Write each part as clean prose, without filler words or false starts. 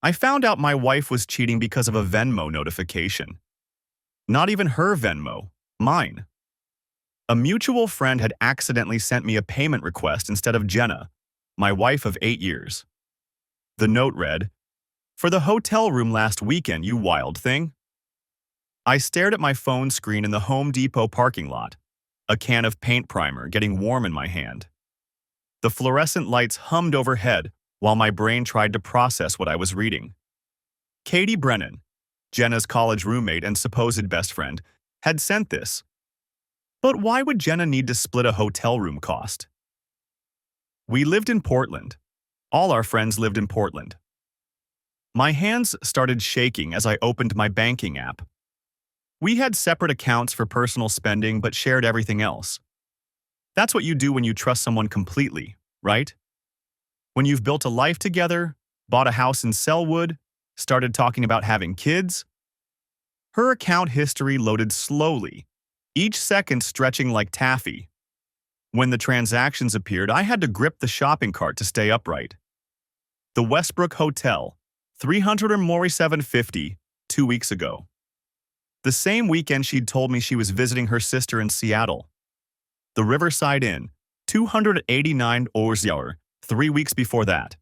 I found out my wife was cheating because of a Venmo notification. Not even her Venmo, mine. A mutual friend had accidentally sent me a payment request instead of Jenna, my wife of 8 years. The note read, "For the hotel room last weekend, you wild thing." I stared at my phone screen in the Home Depot parking lot, a can of paint primer getting warm in my hand. The fluorescent lights hummed overhead while my brain tried to process what I was reading. Katie Brennan, Jenna's college roommate and supposed best friend, had sent this. But why would Jenna need to split a hotel room cost? We lived in Portland. All our friends lived in Portland. My hands started shaking as I opened my banking app. We had separate accounts for personal spending but shared everything else. That's what you do when you trust someone completely, right? When you've built a life together, bought a house in Selwood, started talking about having kids. Her account history loaded slowly, each second stretching like taffy. When the transactions appeared, I had to grip the shopping cart to stay upright. The Westbrook Hotel, 347.50, 2 weeks ago. The same weekend she'd told me she was visiting her sister in Seattle. The Riverside Inn, 289 Orsiauer, 3 weeks before that,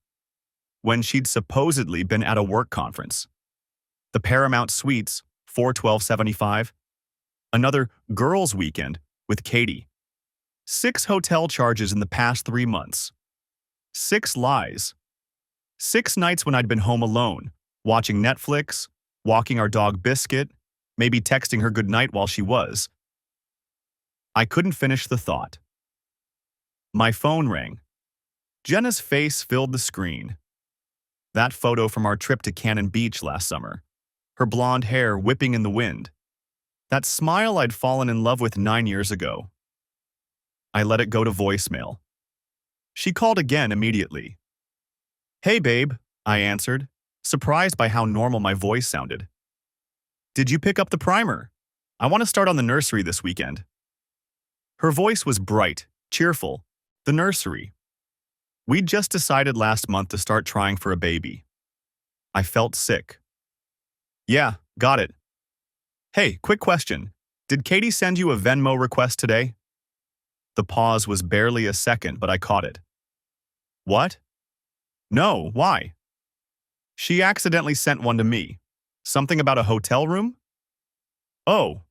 when she'd supposedly been at a work conference. The Paramount Suites, 412.75. Another girls' weekend with Katie. 6 hotel charges in the past 3 months. 6 lies. 6 nights when I'd been home alone, watching Netflix, walking our dog Biscuit, maybe texting her goodnight while she was. I couldn't finish the thought. My phone rang. Jenna's face filled the screen. That photo from our trip to Cannon Beach last summer. Her blonde hair whipping in the wind. That smile I'd fallen in love with 9 years ago. I let it go to voicemail. She called again immediately. "Hey, babe," I answered, surprised by how normal my voice sounded. "Did you pick up the primer? I want to start on the nursery this weekend." Her voice was bright, cheerful. The nursery. We'd just decided last month to start trying for a baby. I felt sick. "Yeah, got it. Hey, quick question. Did Katie send you a Venmo request today?" The pause was barely a second, but I caught it. "What?" "No, why?" "She accidentally sent one to me. Something about a hotel room?" "Oh."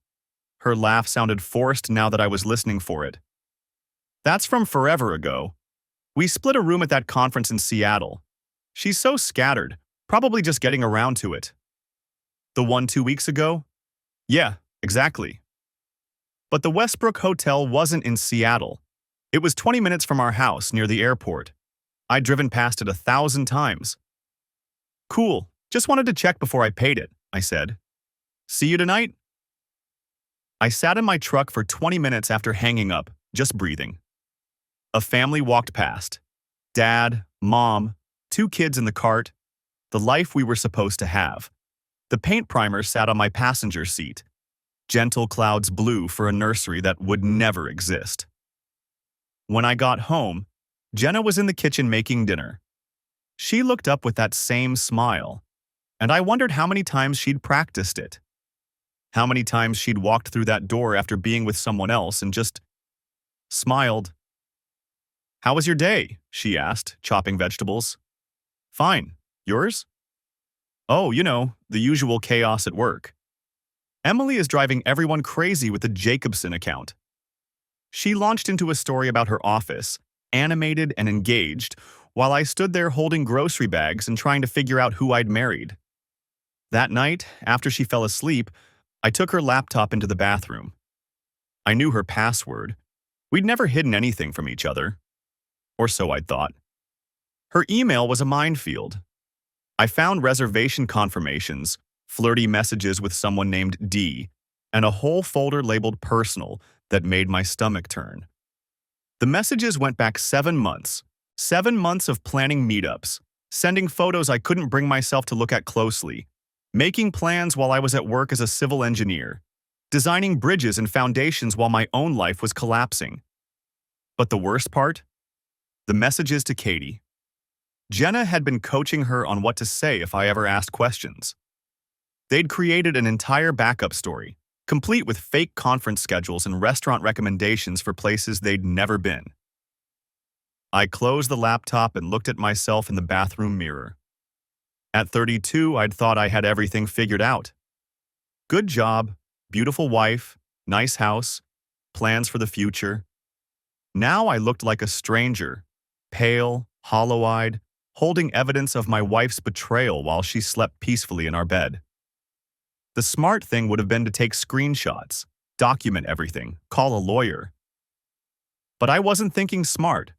Her laugh sounded forced now that I was listening for it. "That's from forever ago. We split a room at that conference in Seattle. She's so scattered, probably just getting around to it." "The one 2 weeks ago?" "Yeah, exactly." But the Westbrook Hotel wasn't in Seattle. It was 20 minutes from our house near the airport. I'd driven past it 1,000 times. "Cool, just wanted to check before I paid it," I said. "See you tonight?" I sat in my truck for 20 minutes after hanging up, just breathing. A family walked past. Dad, Mom, 2 kids in the cart. The life we were supposed to have. The paint primer sat on my passenger seat. Gentle clouds blew for a nursery that would never exist. When I got home, Jenna was in the kitchen making dinner. She looked up with that same smile, and I wondered how many times she'd practiced it. How many times she'd walked through that door after being with someone else and just smiled. "How was your day?" she asked, chopping vegetables. "Fine. Yours?" "Oh, the usual chaos at work. Emily is driving everyone crazy with the Jacobson account." She launched into a story about her office, animated and engaged, while I stood there holding grocery bags and trying to figure out who I'd married. That night, after she fell asleep, I took her laptop into the bathroom. I knew her password. We'd never hidden anything from each other. Or so I'd thought. Her email was a minefield. I found reservation confirmations, flirty messages with someone named D, and a whole folder labeled personal that made my stomach turn. The messages went back 7 months. 7 months of planning meetups, sending photos I couldn't bring myself to look at closely, making plans while I was at work as a civil engineer, designing bridges and foundations while my own life was collapsing. But the worst part? The messages to Katie. Jenna had been coaching her on what to say if I ever asked questions. They'd created an entire backup story, complete with fake conference schedules and restaurant recommendations for places they'd never been. I closed the laptop and looked at myself in the bathroom mirror. At 32, I'd thought I had everything figured out. Good job, beautiful wife, nice house, plans for the future. Now I looked like a stranger, pale, hollow-eyed, holding evidence of my wife's betrayal while she slept peacefully in our bed. The smart thing would have been to take screenshots, document everything, call a lawyer. But I wasn't thinking smart.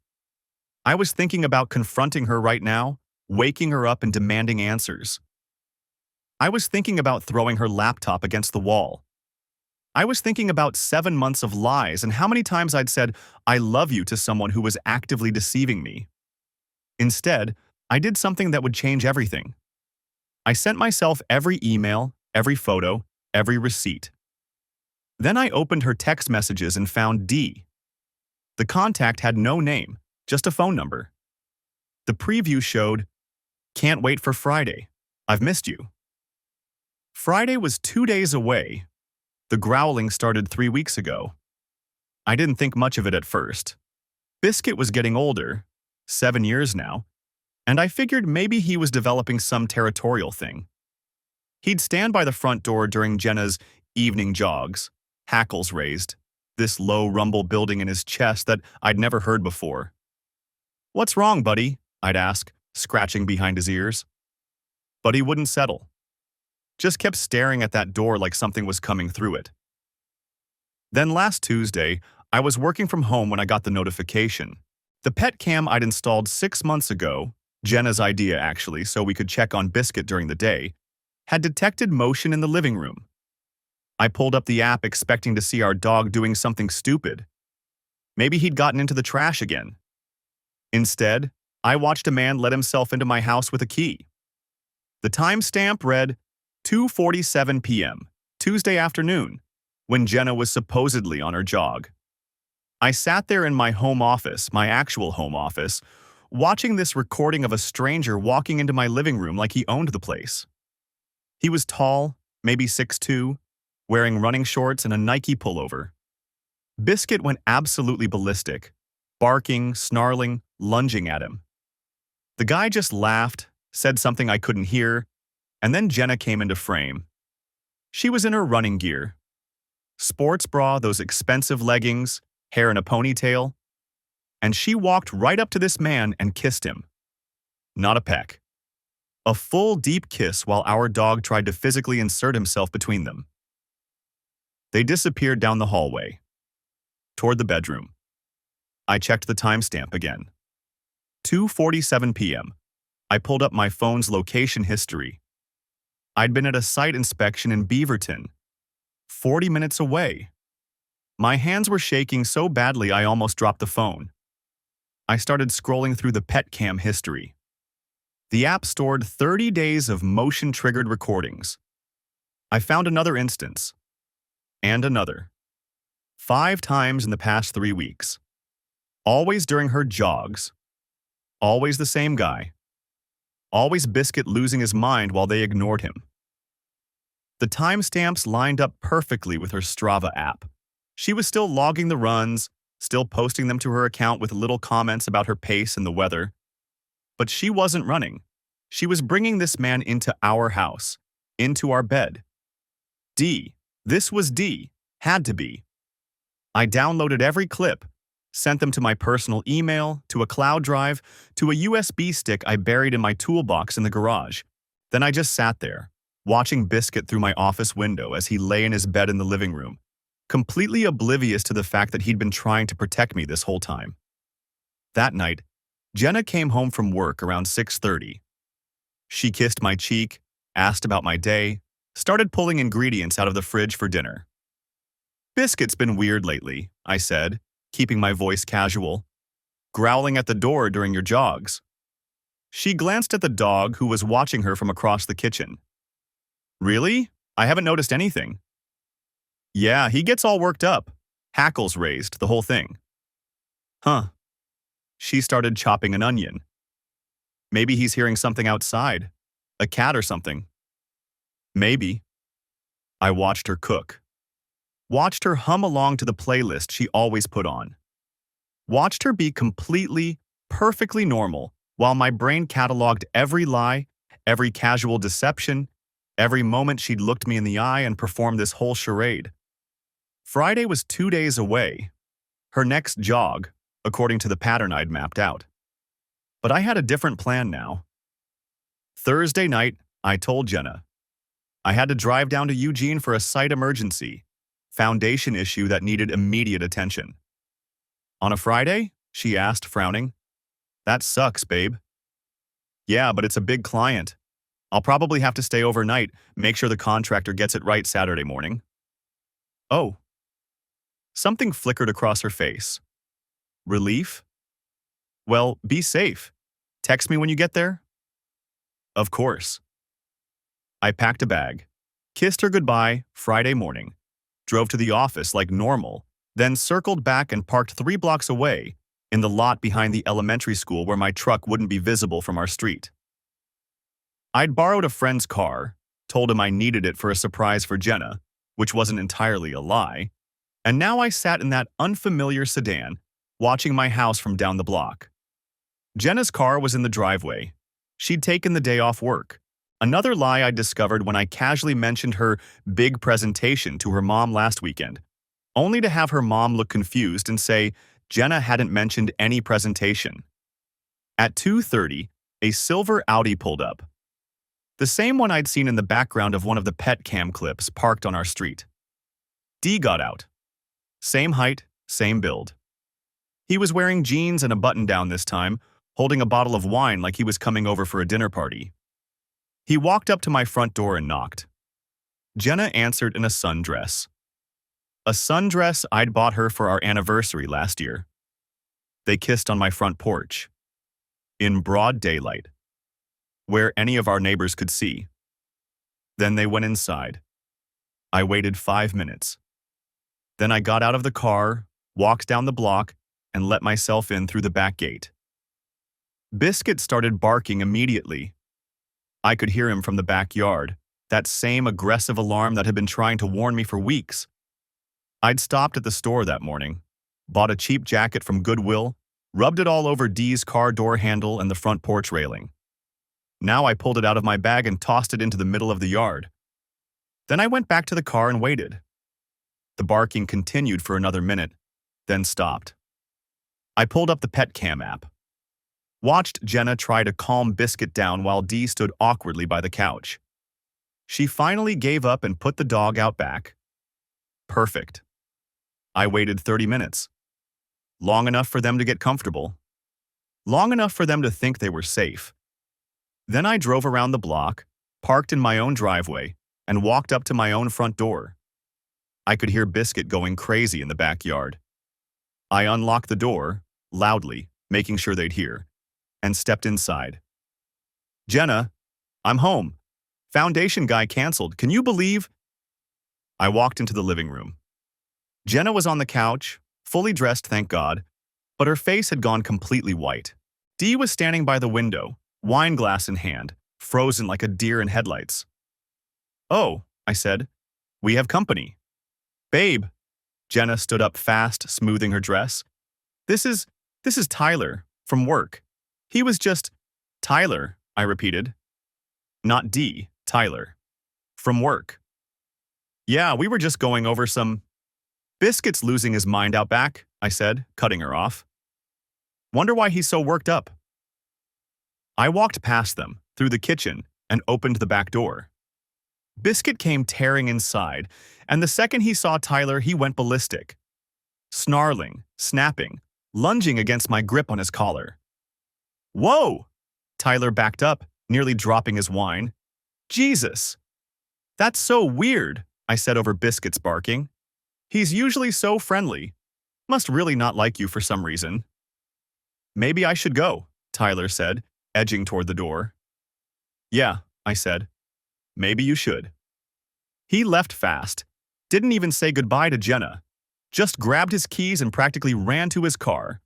I was thinking about confronting her right now, waking her up and demanding answers. I was thinking about throwing her laptop against the wall. I was thinking about 7 months of lies and how many times I'd said, "I love you" to someone who was actively deceiving me. Instead, I did something that would change everything. I sent myself every email, every photo, every receipt. Then I opened her text messages and found D. The contact had no name, just a phone number. The preview showed, "Can't wait for Friday. I've missed you." Friday was 2 days away. The growling started 3 weeks ago. I didn't think much of it at first. Biscuit was getting older, 7 years now, and I figured maybe he was developing some territorial thing. He'd stand by the front door during Jenna's evening jogs, hackles raised, this low rumble building in his chest that I'd never heard before. "What's wrong, buddy?" I'd ask, scratching behind his ears. But he wouldn't settle. Just kept staring at that door like something was coming through it. Then last Tuesday, I was working from home when I got the notification. The pet cam I'd installed 6 months ago, Jenna's idea actually, so we could check on Biscuit during the day, had detected motion in the living room. I pulled up the app expecting to see our dog doing something stupid. Maybe he'd gotten into the trash again. Instead, I watched a man let himself into my house with a key. The timestamp read 2:47 p.m., Tuesday afternoon, when Jenna was supposedly on her jog. I sat there in my home office, my actual home office, watching this recording of a stranger walking into my living room like he owned the place. He was tall, maybe 6'2", wearing running shorts and a Nike pullover. Biscuit went absolutely ballistic, barking, snarling, lunging at him. The guy just laughed, said something I couldn't hear, and then Jenna came into frame. She was in her running gear. Sports bra, those expensive leggings, hair in a ponytail, and she walked right up to this man and kissed him. Not a peck. A full, deep kiss while our dog tried to physically insert himself between them. They disappeared down the hallway, toward the bedroom. I checked the timestamp again. 2:47 p.m. I pulled up my phone's location history. I'd been at a site inspection in Beaverton, 40 minutes away. My hands were shaking so badly I almost dropped the phone. I started scrolling through the pet cam history. The app stored 30 days of motion-triggered recordings. I found another instance. And another. 5 times in the past 3 weeks. Always during her jogs. Always the same guy. Always Biscuit losing his mind while they ignored him. The timestamps lined up perfectly with her Strava app. She was still logging the runs, still posting them to her account with little comments about her pace and the weather. But she wasn't running. She was bringing this man into our house, into our bed. D. This was D. Had to be. I downloaded every clip, sent them to my personal email, to a cloud drive, to a USB stick I buried in my toolbox in the garage. Then I just sat there, watching Biscuit through my office window as he lay in his bed in the living room, completely oblivious to the fact that he'd been trying to protect me this whole time. That night, Jenna came home from work around 6:30. She kissed my cheek, asked about my day, started pulling ingredients out of the fridge for dinner. "Biscuit's been weird lately," I said, keeping my voice casual. "Growling at the door during your jogs." She glanced at the dog who was watching her from across the kitchen. "Really? I haven't noticed anything." "Yeah, he gets all worked up. Hackles raised, the whole thing." "Huh." She started chopping an onion. Maybe he's hearing something outside. A cat or something. Maybe. I watched her cook. Watched her hum along to the playlist she always put on. Watched her be completely, perfectly normal while my brain cataloged every lie, every casual deception, every moment she'd looked me in the eye and performed this whole charade. Friday was 2 days away. Her next jog, according to the pattern I'd mapped out. But I had a different plan now. Thursday night, I told Jenna. I had to drive down to Eugene for a site emergency, foundation issue that needed immediate attention. On a Friday? She asked, frowning. That sucks, babe. Yeah, but it's a big client. I'll probably have to stay overnight, make sure the contractor gets it right Saturday morning. Oh. Something flickered across her face. Relief? Well, be safe. Text me when you get there? Of course. I packed a bag, kissed her goodbye Friday morning, drove to the office like normal, then circled back and parked 3 blocks away in the lot behind the elementary school where my truck wouldn't be visible from our street. I'd borrowed a friend's car, told him I needed it for a surprise for Jenna, which wasn't entirely a lie, and now I sat in that unfamiliar sedan, watching my house from down the block. Jenna's car was in the driveway. She'd taken the day off work. Another lie I discovered when I casually mentioned her big presentation to her mom last weekend, only to have her mom look confused and say Jenna hadn't mentioned any presentation. At 2:30, a silver Audi pulled up. The same one I'd seen in the background of one of the pet cam clips parked on our street. D got out. Same height, same build. He was wearing jeans and a button-down this time, holding a bottle of wine like he was coming over for a dinner party. He walked up to my front door and knocked. Jenna answered in a sundress. A sundress I'd bought her for our anniversary last year. They kissed on my front porch. In broad daylight. Where any of our neighbors could see. Then they went inside. I waited 5 minutes. Then I got out of the car, walked down the block, and let myself in through the back gate. Biscuit started barking immediately. I could hear him from the backyard, that same aggressive alarm that had been trying to warn me for weeks. I'd stopped at the store that morning, bought a cheap jacket from Goodwill, rubbed it all over Dee's car door handle and the front porch railing. Now I pulled it out of my bag and tossed it into the middle of the yard. Then I went back to the car and waited. The barking continued for another minute, then stopped. I pulled up the pet cam app. Watched Jenna try to calm Biscuit down while Dee stood awkwardly by the couch. She finally gave up and put the dog out back. Perfect. I waited 30 minutes. Long enough for them to get comfortable. Long enough for them to think they were safe. Then I drove around the block, parked in my own driveway, and walked up to my own front door. I could hear Biscuit going crazy in the backyard. I unlocked the door, loudly, making sure they'd hear, and stepped inside. Jenna, I'm home. Foundation guy canceled. Can you believe? I walked into the living room. Jenna was on the couch, fully dressed, thank God, but her face had gone completely white. Dee was standing by the window, wine glass in hand, frozen like a deer in headlights. Oh, I said, we have company. Babe. Jenna stood up fast, smoothing her dress. This is Tyler, from work. He was just, Tyler, I repeated. Not Dee, Tyler. From work. Yeah, we were just going over some. Biscuit's losing his mind out back, I said, cutting her off. Wonder why he's so worked up. I walked past them, through the kitchen, and opened the back door. Biscuit came tearing inside, and the second he saw Tyler, he went ballistic. Snarling, snapping, lunging against my grip on his collar. Whoa! Tyler backed up, nearly dropping his wine. Jesus! That's so weird, I said over Biscuit's barking. He's usually so friendly. Must really not like you for some reason. Maybe I should go, Tyler said, edging toward the door. Yeah, I said. Maybe you should. He left fast, didn't even say goodbye to Jenna, just grabbed his keys and practically ran to his car.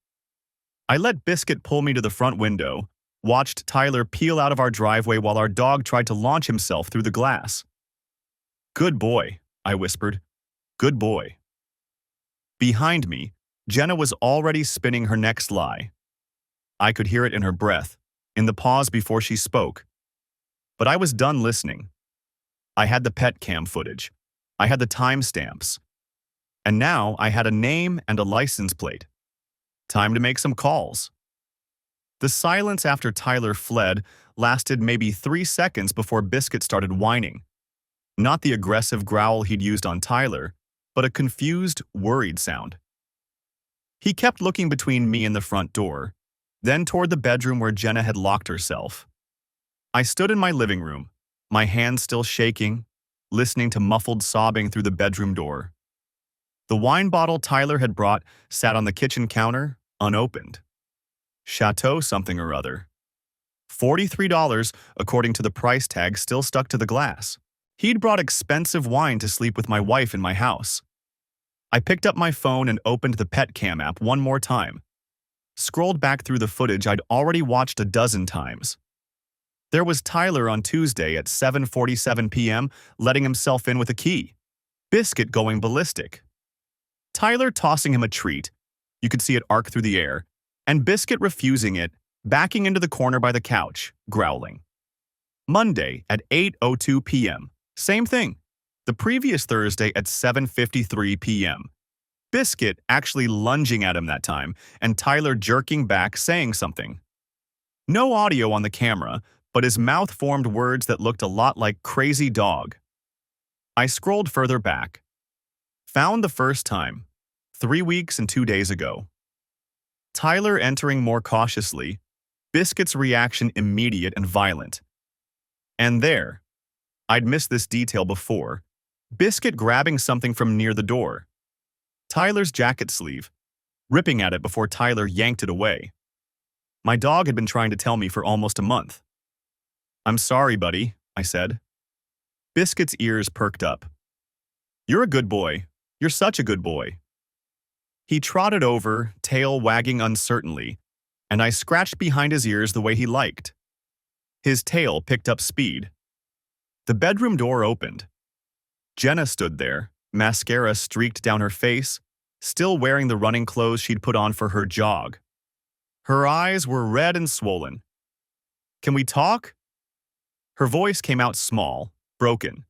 I let Biscuit pull me to the front window, watched Tyler peel out of our driveway while our dog tried to launch himself through the glass. "Good boy," I whispered. "Good boy." Behind me, Jenna was already spinning her next lie. I could hear it in her breath, in the pause before she spoke. But I was done listening. I had the pet cam footage. I had the timestamps. And now I had a name and a license plate. Time to make some calls. The silence after Tyler fled lasted maybe 3 seconds before Biscuit started whining. Not the aggressive growl he'd used on Tyler, but a confused, worried sound. He kept looking between me and the front door, then toward the bedroom where Jenna had locked herself. I stood in my living room, my hands still shaking, listening to muffled sobbing through the bedroom door. The wine bottle Tyler had brought sat on the kitchen counter, unopened. Chateau something or other. $43, according to the price tag, still stuck to the glass. He'd brought expensive wine to sleep with my wife in my house. I picked up my phone and opened the pet cam app one more time. Scrolled back through the footage I'd already watched a dozen times. There was Tyler on Tuesday at 7:47 p.m. letting himself in with a key. Biscuit going ballistic. Tyler tossing him a treat. You could see it arc through the air. And Biscuit refusing it, backing into the corner by the couch, growling. Monday at 8:02 p.m. Same thing. The previous Thursday at 7:53 p.m. Biscuit actually lunging at him that time, and Tyler jerking back, saying something. No audio on the camera, but his mouth formed words that looked a lot like crazy dog. I scrolled further back. Found the first time, 3 weeks and 2 days ago. Tyler entering more cautiously, Biscuit's reaction immediate and violent. And there, I'd missed this detail before, Biscuit grabbing something from near the door. Tyler's jacket sleeve, ripping at it before Tyler yanked it away. My dog had been trying to tell me for almost a month. "I'm sorry, buddy," I said. Biscuit's ears perked up. "You're a good boy. You're such a good boy." He trotted over, tail wagging uncertainly, and I scratched behind his ears the way he liked. His tail picked up speed. The bedroom door opened. Jenna stood there, mascara streaked down her face, still wearing the running clothes she'd put on for her jog. Her eyes were red and swollen. "Can we talk?" Her voice came out small, broken.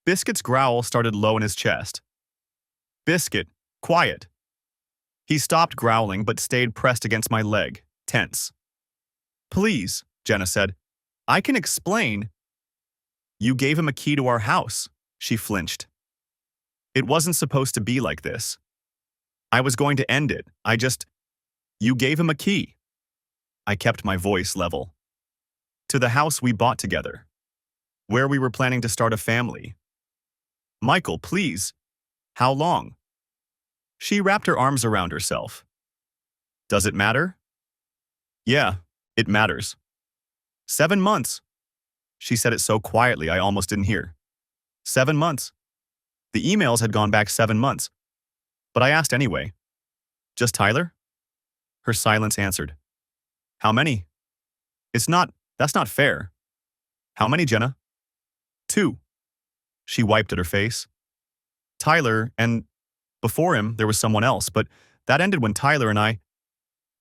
Biscuit's growl started low in his chest. "Biscuit, quiet." He stopped growling but stayed pressed against my leg, tense. "Please," Jenna said. "I can explain." "You gave him a key to our house," she flinched. "It wasn't supposed to be like this. I was going to end it. You gave him a key." I kept my voice level. "To the house we bought together. Where we were planning to start a family." "Michael, please. How long?" She wrapped her arms around herself. "Does it matter?" "Yeah, it matters." 7 months. She said it so quietly I almost didn't hear. 7 months. The emails had gone back 7 months. But I asked anyway. "Just Tyler?" Her silence answered. "How many?" That's not fair." "How many, Jenna?" 2. She wiped at her face. "Tyler, and before him there was someone else, but that ended when Tyler and I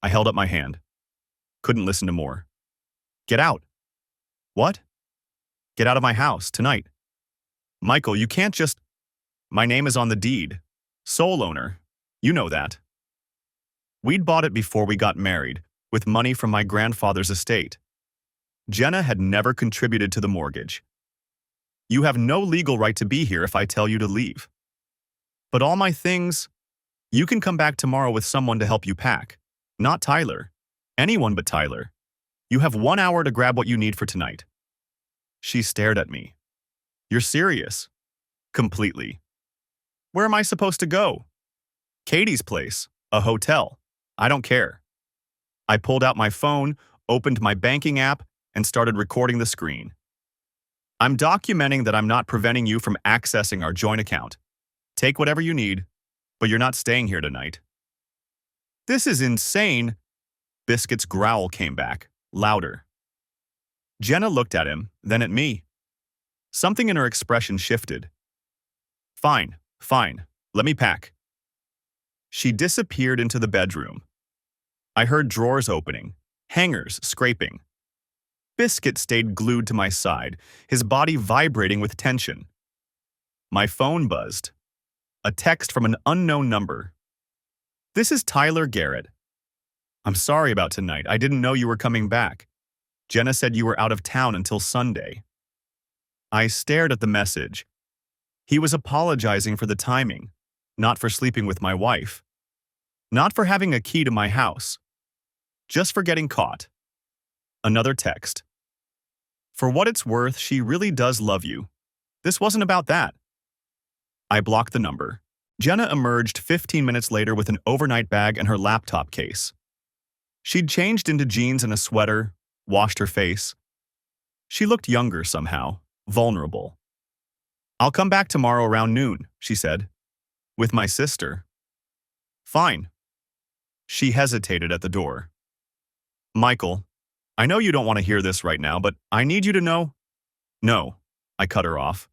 held up my hand. Couldn't listen to more. "Get out." "What?" "Get out of my house, tonight." "Michael, you can't just—" "My name is on the deed. Sole owner. You know that." We'd bought it before we got married, with money from my grandfather's estate. Jenna had never contributed to the mortgage. "You have no legal right to be here if I tell you to leave. But all my things, you can come back tomorrow with someone to help you pack. Not Tyler. Anyone but Tyler. You have 1 hour to grab what you need for tonight." She stared at me. "You're serious?" "Completely." "Where am I supposed to go?" "Katie's place. A hotel. I don't care." I pulled out my phone, opened my banking app, and started recording the screen. "I'm documenting that I'm not preventing you from accessing our joint account. Take whatever you need, but you're not staying here tonight." "This is insane." Biscuit's growl came back. louder. Jenna looked at him, then at me. Something in her expression shifted. Fine, fine, let me pack. She disappeared into the bedroom. I heard drawers opening, hangers scraping. Biscuit stayed glued to my side, his body vibrating with tension. My phone buzzed. A text from an unknown number. This is Tyler Garrett. I'm sorry about tonight. I didn't know you were coming back. Jenna said you were out of town until Sunday. I stared at the message. He was apologizing for the timing, not for sleeping with my wife, not for having a key to my house, just for getting caught. Another text. For what it's worth, she really does love you. This wasn't about that. I blocked the number. Jenna emerged 15 minutes later with an overnight bag and her laptop case. She'd changed into jeans and a sweater, washed her face. She looked younger somehow, vulnerable. I'll come back tomorrow around noon, she said. With my sister. Fine. She hesitated at the door. Michael, I know you don't want to hear this right now, but I need you to know. No, I cut her off.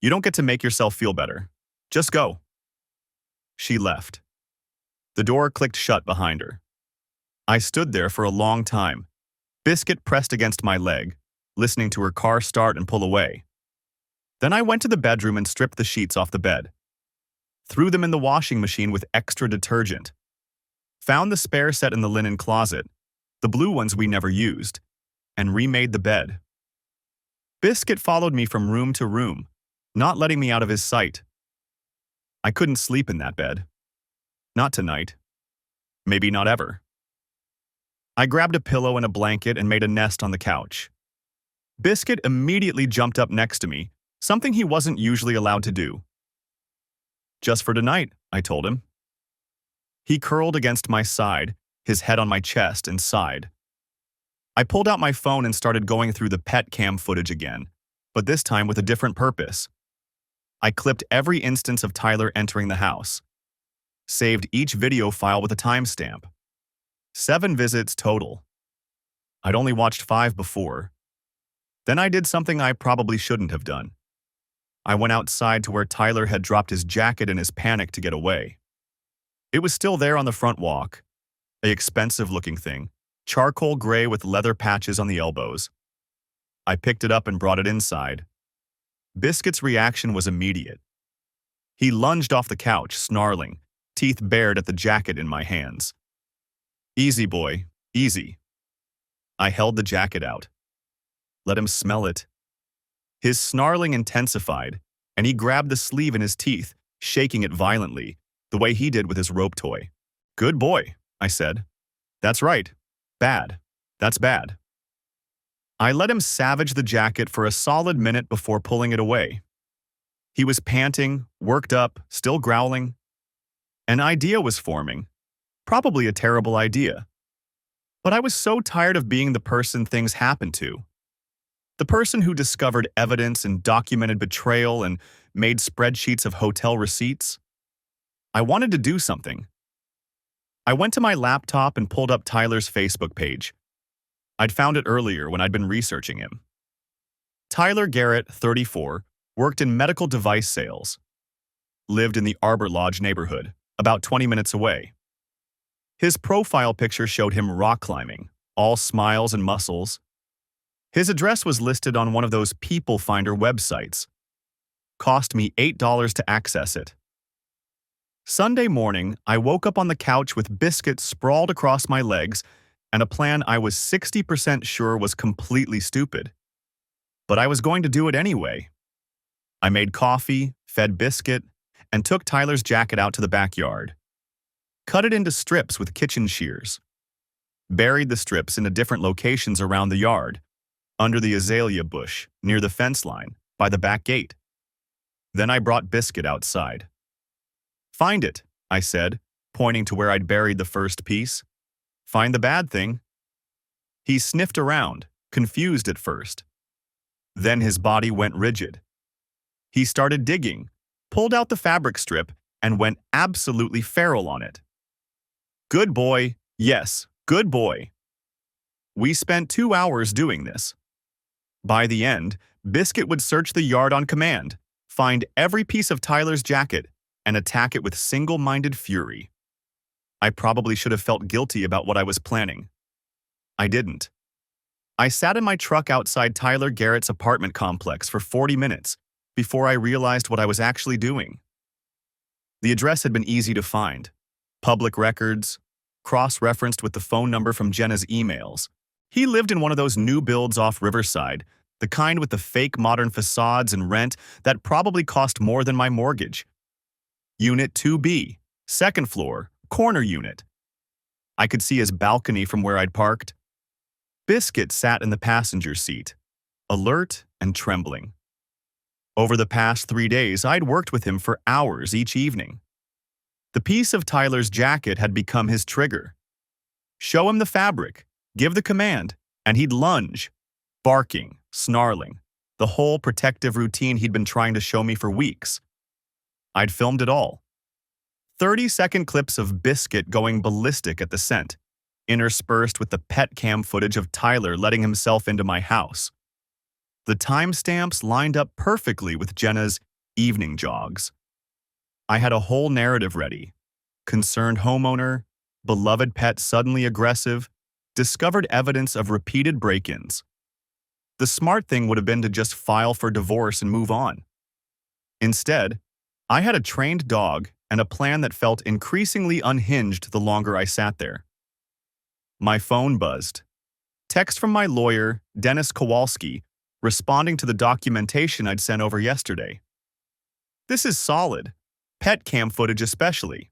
You don't get to make yourself feel better. Just go. She left. The door clicked shut behind her. I stood there for a long time, Biscuit pressed against my leg, listening to her car start and pull away. Then I went to the bedroom and stripped the sheets off the bed. Threw them in the washing machine with extra detergent. Found the spare set in the linen closet, the blue ones we never used, and remade the bed. Biscuit followed me from room to room, not letting me out of his sight. I couldn't sleep in that bed. Not tonight. Maybe not ever. I grabbed a pillow and a blanket and made a nest on the couch. Biscuit immediately jumped up next to me, something he wasn't usually allowed to do. Just for tonight, I told him. He curled against my side, his head on my chest, and sighed. I pulled out my phone and started going through the pet cam footage again, but this time with a different purpose. I clipped every instance of Tyler entering the house. Saved each video file with a timestamp. 7 visits total. I'd only watched 5 before. Then I did something I probably shouldn't have done. I went outside to where Tyler had dropped his jacket in his panic to get away. It was still there on the front walk, an expensive-looking thing, charcoal gray with leather patches on the elbows. I picked it up and brought it inside. Biscuit's reaction was immediate. He lunged off the couch, snarling, teeth bared at the jacket in my hands. Easy, boy, easy. I held the jacket out. Let him smell it. His snarling intensified, and he grabbed the sleeve in his teeth, shaking it violently, the way he did with his rope toy. Good boy, I said. That's right. Bad. That's bad. I let him savage the jacket for a solid minute before pulling it away. He was panting, worked up, still growling. An idea was forming. Probably a terrible idea. But I was so tired of being the person things happened to. The person who discovered evidence and documented betrayal and made spreadsheets of hotel receipts. I wanted to do something. I went to my laptop and pulled up Tyler's Facebook page. I'd found it earlier when I'd been researching him. Tyler Garrett, 34, worked in medical device sales. Lived in the Arbor Lodge neighborhood, about 20 minutes away. His profile picture showed him rock climbing, all smiles and muscles. His address was listed on one of those People Finder websites. Cost me $8 to access it. Sunday morning, I woke up on the couch with Biscuit sprawled across my legs and a plan I was 60% sure was completely stupid. But I was going to do it anyway. I made coffee, fed Biscuit, and took Tyler's jacket out to the backyard. Cut it into strips with kitchen shears. Buried the strips into different locations around the yard, under the azalea bush, near the fence line, by the back gate. Then I brought Biscuit outside. Find it, I said, pointing to where I'd buried the first piece. Find the bad thing. He sniffed around, confused at first. Then his body went rigid. He started digging, pulled out the fabric strip, and went absolutely feral on it. Good boy, yes, good boy. We spent 2 hours doing this. By the end, Biscuit would search the yard on command, find every piece of Tyler's jacket, and attack it with single-minded fury. I probably should have felt guilty about what I was planning. I didn't. I sat in my truck outside Tyler Garrett's apartment complex for 40 minutes before I realized what I was actually doing. The address had been easy to find. Public records, cross-referenced with the phone number from Jenna's emails. He lived in one of those new builds off Riverside, the kind with the fake modern facades and rent that probably cost more than my mortgage. Unit 2B, second floor, corner unit. I could see his balcony from where I'd parked. Biscuit sat in the passenger seat, alert and trembling. Over the past 3 days, I'd worked with him for hours each evening. The piece of Tyler's jacket had become his trigger. Show him the fabric, give the command, and he'd lunge, barking, snarling, the whole protective routine he'd been trying to show me for weeks. I'd filmed it all. 30-second clips of Biscuit going ballistic at the scent, interspersed with the pet cam footage of Tyler letting himself into my house. The timestamps lined up perfectly with Jenna's evening jogs. I had a whole narrative ready. Concerned homeowner, beloved pet suddenly aggressive, discovered evidence of repeated break-ins. The smart thing would have been to just file for divorce and move on. Instead, I had a trained dog and a plan that felt increasingly unhinged the longer I sat there. My phone buzzed. Text from my lawyer, Dennis Kowalski, responding to the documentation I'd sent over yesterday. This is solid. Pet cam footage especially.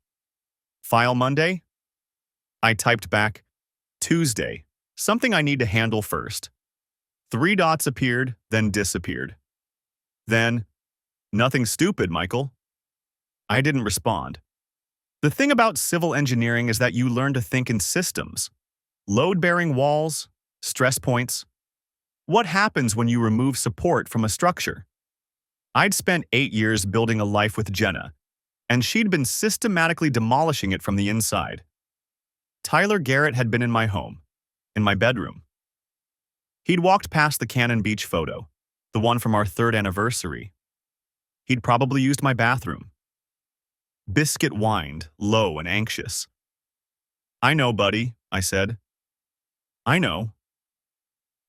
File Monday? I typed back, Tuesday, something I need to handle first. 3 dots appeared, then disappeared. Then, nothing stupid, Michael. I didn't respond. The thing about civil engineering is that you learn to think in systems. Load-bearing walls, stress points. What happens when you remove support from a structure? I'd spent 8 years building a life with Jenna, and she'd been systematically demolishing it from the inside. Tyler Garrett had been in my home, in my bedroom. He'd walked past the Cannon Beach photo, the one from our 3rd anniversary. He'd probably used my bathroom. Biscuit whined, low and anxious. I know, buddy, I said. I know.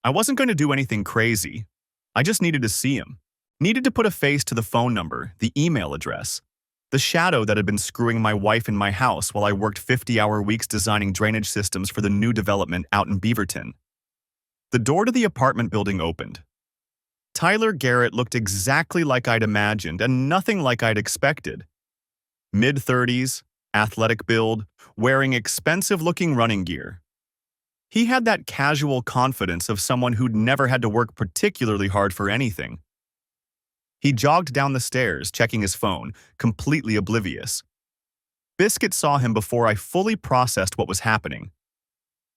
I wasn't going to do anything crazy. I just needed to see him. Needed to put a face to the phone number, the email address, the shadow that had been screwing my wife in my house while I worked 50-hour weeks designing drainage systems for the new development out in Beaverton. The door to the apartment building opened. Tyler Garrett looked exactly like I'd imagined and nothing like I'd expected. Mid-30s, athletic build, wearing expensive-looking running gear. He had that casual confidence of someone who'd never had to work particularly hard for anything. He jogged down the stairs, checking his phone, completely oblivious. Biscuit saw him before I fully processed what was happening.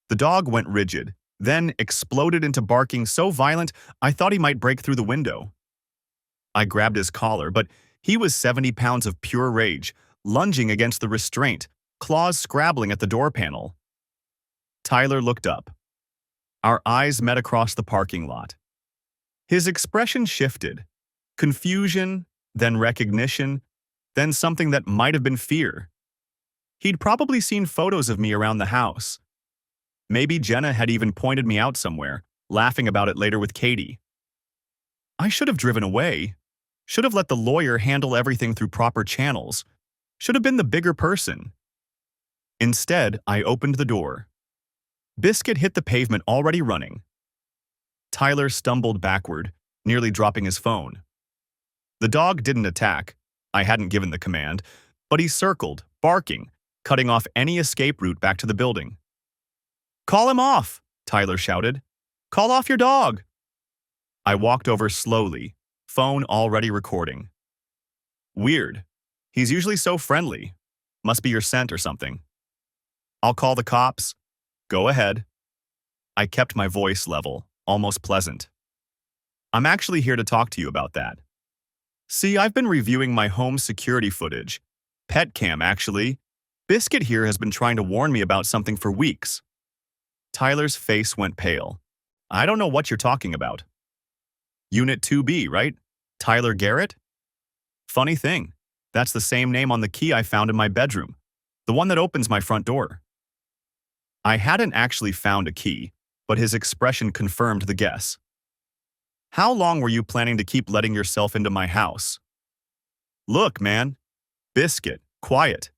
The dog went rigid, then exploded into barking so violent I thought he might break through the window. I grabbed his collar, but he was 70 pounds of pure rage, lunging against the restraint, claws scrabbling at the door panel. Tyler looked up. Our eyes met across the parking lot. His expression shifted. Confusion, then recognition, then something that might have been fear. He'd probably seen photos of me around the house. Maybe Jenna had even pointed me out somewhere, laughing about it later with Katie. I should have driven away. Should have let the lawyer handle everything through proper channels. Should have been the bigger person. Instead, I opened the door. Biscuit hit the pavement already running. Tyler stumbled backward, nearly dropping his phone. The dog didn't attack. I hadn't given the command, but he circled, barking, cutting off any escape route back to the building. "Call him off!" Tyler shouted. "Call off your dog!" I walked over slowly, phone already recording. Weird. He's usually so friendly. Must be your scent or something. I'll call the cops. Go ahead. I kept my voice level, almost pleasant. I'm actually here to talk to you about that. See, I've been reviewing my home security footage. Pet cam, actually. Biscuit here has been trying to warn me about something for weeks. Tyler's face went pale. I don't know what you're talking about. Unit 2B, right? Tyler Garrett? Funny thing, that's the same name on the key I found in my bedroom, the one that opens my front door. I hadn't actually found a key, but his expression confirmed the guess. How long were you planning to keep letting yourself into my house? Look, man. Biscuit, quiet.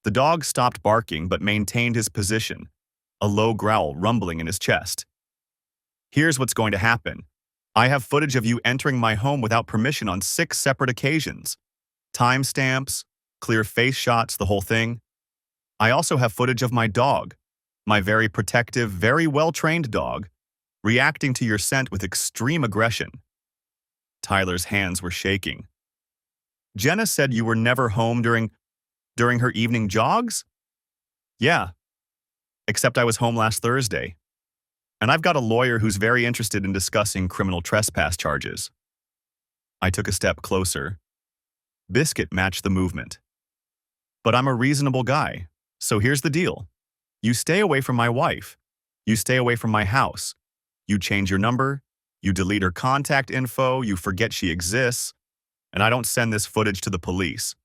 The dog stopped barking but maintained his position, a low growl rumbling in his chest. Here's what's going to happen. I have footage of you entering my home without permission on 6 separate occasions. Timestamps, clear face shots, the whole thing. I also have footage of my dog, my very protective, very well-trained dog, reacting to your scent with extreme aggression. Tyler's hands were shaking. Jenna said you were never home during her evening jogs? Yeah, except I was home last Thursday. And I've got a lawyer who's very interested in discussing criminal trespass charges. I took a step closer. Biscuit matched the movement. But I'm a reasonable guy, so here's the deal. You stay away from my wife. You stay away from my house. You change your number. You delete her contact info. You forget she exists. And I don't send this footage to the police.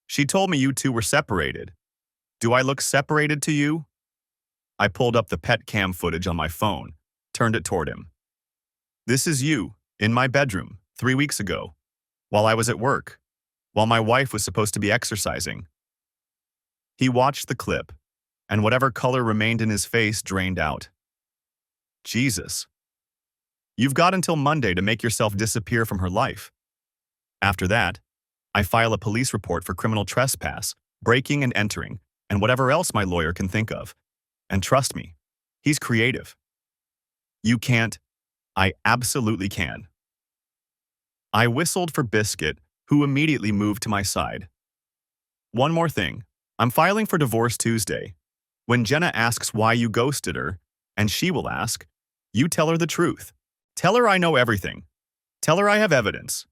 She told me you two were separated. Do I look separated to you? I pulled up the pet cam footage on my phone, turned it toward him. This is you, in my bedroom, 3 weeks ago, while I was at work, while my wife was supposed to be exercising. He watched the clip, and whatever color remained in his face drained out. Jesus. You've got until Monday to make yourself disappear from her life. After that, I file a police report for criminal trespass, breaking and entering, and whatever else my lawyer can think of. And trust me, he's creative. You can't. I absolutely can. I whistled for Biscuit, who immediately moved to my side. One more thing. I'm filing for divorce Tuesday. When Jenna asks why you ghosted her, and she will ask, you tell her the truth. Tell her I know everything. Tell her I have evidence.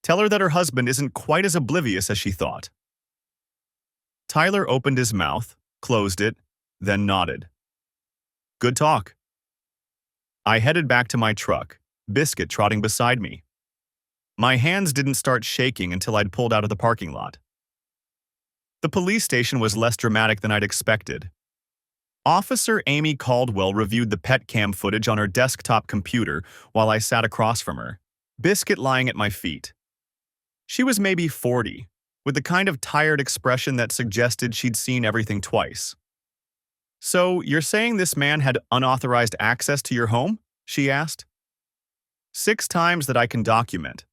Tell her that her husband isn't quite as oblivious as she thought. Tyler opened his mouth, closed it, then nodded. Good talk. I headed back to my truck, Biscuit trotting beside me. My hands didn't start shaking until I'd pulled out of the parking lot. The police station was less dramatic than I'd expected. Officer Amy Caldwell reviewed the pet cam footage on her desktop computer while I sat across from her, Biscuit lying at my feet. She was maybe 40, with the kind of tired expression that suggested she'd seen everything twice. So, you're saying this man had unauthorized access to your home? She asked. 6 times that I can document.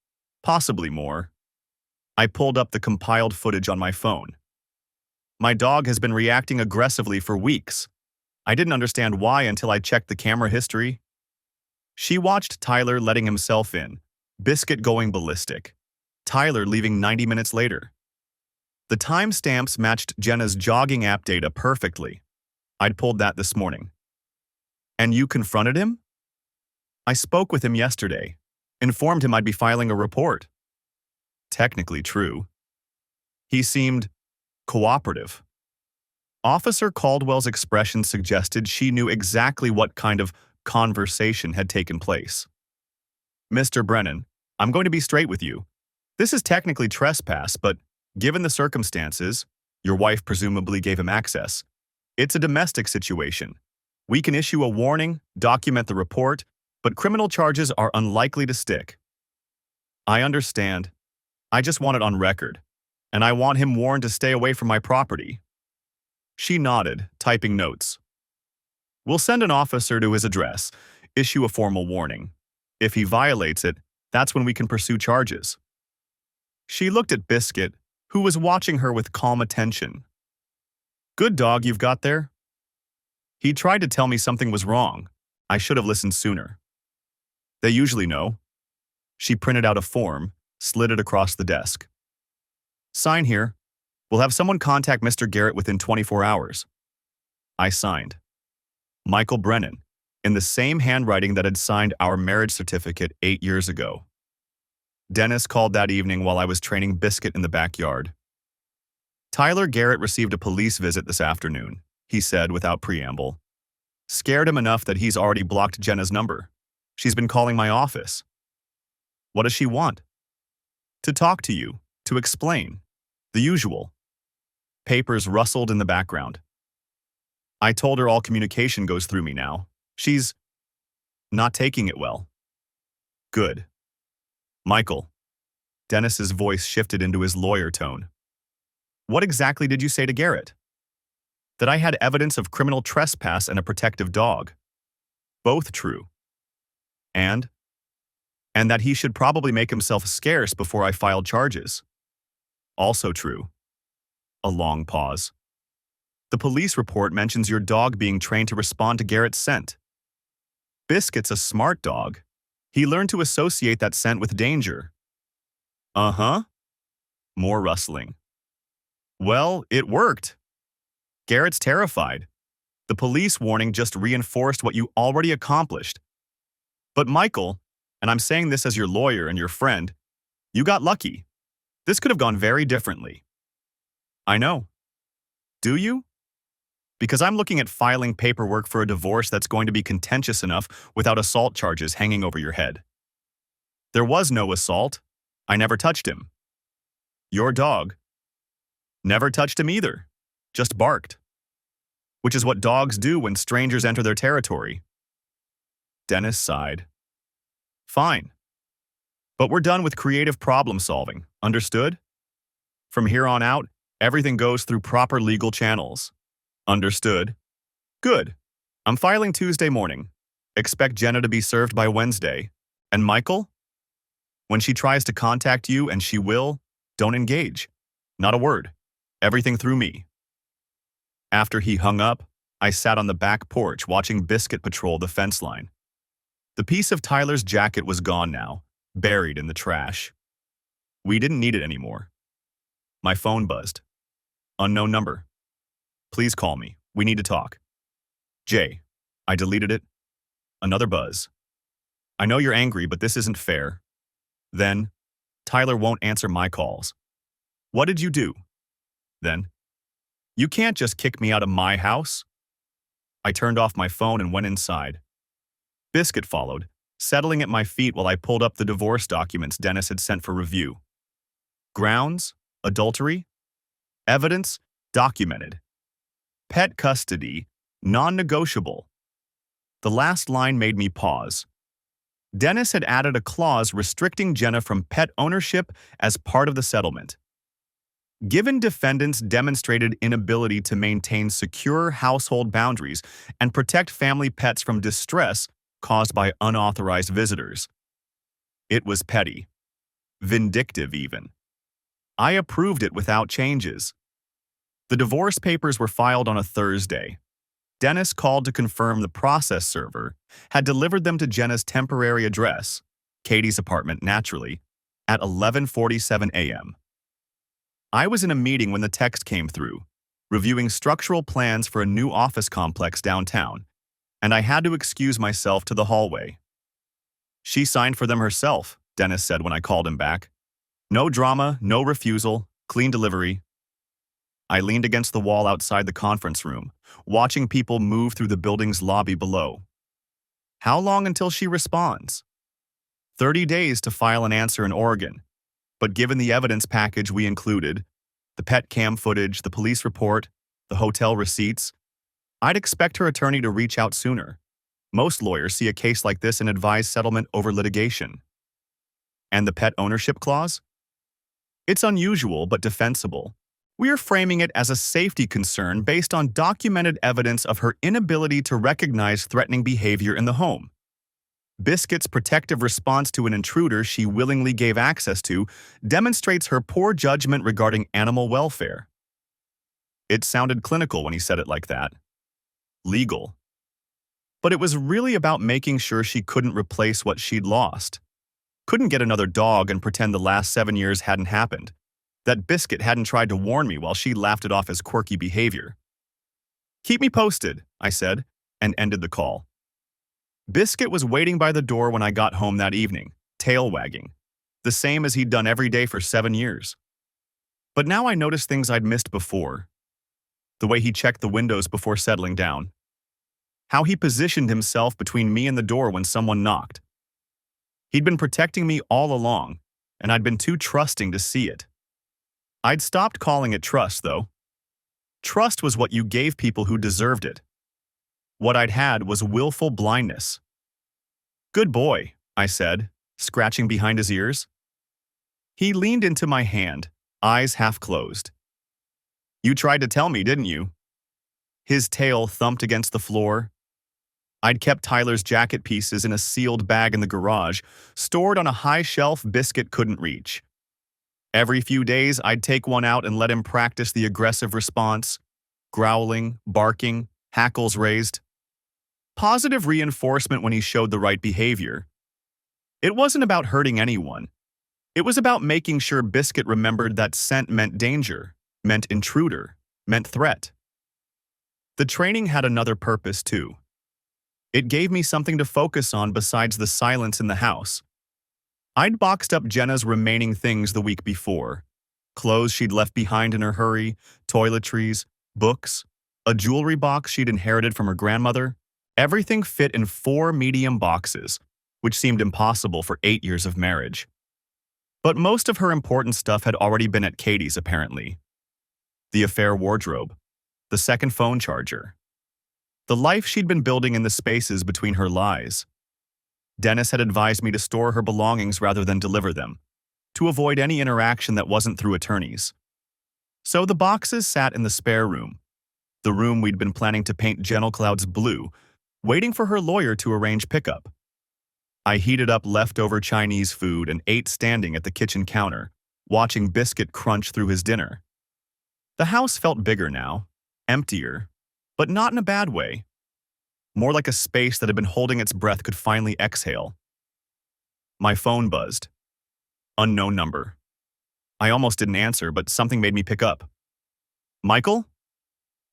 Possibly more. I pulled up the compiled footage on my phone. My dog has been reacting aggressively for weeks. I didn't understand why until I checked the camera history. She watched Tyler letting himself in, Biscuit going ballistic, Tyler leaving 90 minutes later. The timestamps matched Jenna's jogging app data perfectly. I'd pulled that this morning. And you confronted him? I spoke with him yesterday, informed him I'd be filing a report. Technically true. He seemed cooperative. Officer Caldwell's expression suggested she knew exactly what kind of conversation had taken place. Mr. Brennan, I'm going to be straight with you. This is technically trespass, but given the circumstances, your wife presumably gave him access. It's a domestic situation. We can issue a warning, document the report, but criminal charges are unlikely to stick. I understand. I just want it on record, and I want him warned to stay away from my property. She nodded, typing notes. We'll send an officer to his address, issue a formal warning. If he violates it, that's when we can pursue charges. She looked at Biscuit, who was watching her with calm attention. Good dog you've got there. He tried to tell me something was wrong. I should have listened sooner. They usually know. She printed out a form, slid it across the desk. Sign here. We'll have someone contact Mr. Garrett within 24 hours. I signed. Michael Brennan, in the same handwriting that had signed our marriage certificate 8 years ago. Dennis called that evening while I was training Biscuit in the backyard. Tyler Garrett received a police visit this afternoon, he said without preamble. Scared him enough that he's already blocked Jenna's number. She's been calling my office. What does she want? To talk to you, to explain. The usual. Papers rustled in the background. I told her all communication goes through me now. She's not taking it well. Good. Michael. Dennis's voice shifted into his lawyer tone. What exactly did you say to Garrett? That I had evidence of criminal trespass and a protective dog. Both true. And that he should probably make himself scarce before I filed charges. Also true. A long pause. The police report mentions your dog being trained to respond to Garrett's scent. Biscuit's a smart dog. He learned to associate that scent with danger. Uh-huh. More rustling. Well, it worked. Garrett's terrified. The police warning just reinforced what you already accomplished. But Michael, and I'm saying this as your lawyer and your friend, you got lucky. This could have gone very differently. I know. Do you? Because I'm looking at filing paperwork for a divorce that's going to be contentious enough without assault charges hanging over your head. There was no assault. I never touched him. Your dog never touched him either, just barked. Which is what dogs do when strangers enter their territory. Dennis sighed. Fine. But we're done with creative problem solving, understood? From here on out, everything goes through proper legal channels. Understood. Good. I'm filing Tuesday morning. Expect Jenna to be served by Wednesday. And Michael? When she tries to contact you, and she will, don't engage. Not a word. Everything through me. After he hung up, I sat on the back porch watching Biscuit patrol the fence line. The piece of Tyler's jacket was gone now, buried in the trash. We didn't need it anymore. My phone buzzed. Unknown number. Please call me. We need to talk. Jay. I deleted it. Another buzz. I know you're angry, but this isn't fair. Then, Tyler won't answer my calls. What did you do? Then, you can't just kick me out of my house. I turned off my phone and went inside. Biscuit followed, settling at my feet while I pulled up the divorce documents Dennis had sent for review. Grounds, adultery, evidence, documented. Pet custody, non-negotiable. The last line made me pause. Dennis had added a clause restricting Jenna from pet ownership as part of the settlement. Given defendants' demonstrated inability to maintain secure household boundaries and protect family pets from distress caused by unauthorized visitors. It was petty. Vindictive, even. I approved it without changes. The divorce papers were filed on a Thursday. Dennis called to confirm the process server had delivered them to Jenna's temporary address, Katie's apartment naturally, at 11:47 a.m. I was in a meeting when the text came through, reviewing structural plans for a new office complex downtown, and I had to excuse myself to the hallway. She signed for them herself, Dennis said when I called him back. No drama, no refusal, clean delivery. I leaned against the wall outside the conference room, watching people move through the building's lobby below. How long until she responds? 30 days to file an answer in Oregon. But given the evidence package we included, the pet cam footage, the police report, the hotel receipts, I'd expect her attorney to reach out sooner. Most lawyers see a case like this and advise settlement over litigation. And the pet ownership clause? It's unusual but defensible. We are framing it as a safety concern based on documented evidence of her inability to recognize threatening behavior in the home. Biscuit's protective response to an intruder she willingly gave access to demonstrates her poor judgment regarding animal welfare. It sounded clinical when he said it like that. Legal. But it was really about making sure she couldn't replace what she'd lost. Couldn't get another dog and pretend the last 7 years hadn't happened. That Biscuit hadn't tried to warn me while she laughed it off as quirky behavior. Keep me posted, I said, and ended the call. Biscuit was waiting by the door when I got home that evening, tail wagging, the same as he'd done every day for 7 years. But now I noticed things I'd missed before. The way he checked the windows before settling down. How he positioned himself between me and the door when someone knocked. He'd been protecting me all along, and I'd been too trusting to see it. I'd stopped calling it trust, though. Trust was what you gave people who deserved it. What I'd had was willful blindness. "Good boy," I said, scratching behind his ears. He leaned into my hand, eyes half closed. "You tried to tell me, didn't you?" His tail thumped against the floor. I'd kept Tyler's jacket pieces in a sealed bag in the garage, stored on a high shelf Biscuit couldn't reach. Every few days, I'd take one out and let him practice the aggressive response, growling, barking, hackles raised. Positive reinforcement when he showed the right behavior. It wasn't about hurting anyone. It was about making sure Biscuit remembered that scent meant danger, meant intruder, meant threat. The training had another purpose, too. It gave me something to focus on besides the silence in the house. I'd boxed up Jenna's remaining things the week before. Clothes she'd left behind in her hurry, toiletries, books, a jewelry box she'd inherited from her grandmother. Everything fit in 4 medium boxes, which seemed impossible for 8 years of marriage. But most of her important stuff had already been at Katie's, apparently. The affair wardrobe, the second phone charger, the life she'd been building in the spaces between her lies. Dennis had advised me to store her belongings rather than deliver them, to avoid any interaction that wasn't through attorneys. So the boxes sat in the spare room, the room we'd been planning to paint Gentle Clouds blue, waiting for her lawyer to arrange pickup. I heated up leftover Chinese food and ate standing at the kitchen counter, watching Biscuit crunch through his dinner. The house felt bigger now, emptier, but not in a bad way. More like a space that had been holding its breath could finally exhale. My phone buzzed. Unknown number. I almost didn't answer, but something made me pick up. "Michael?"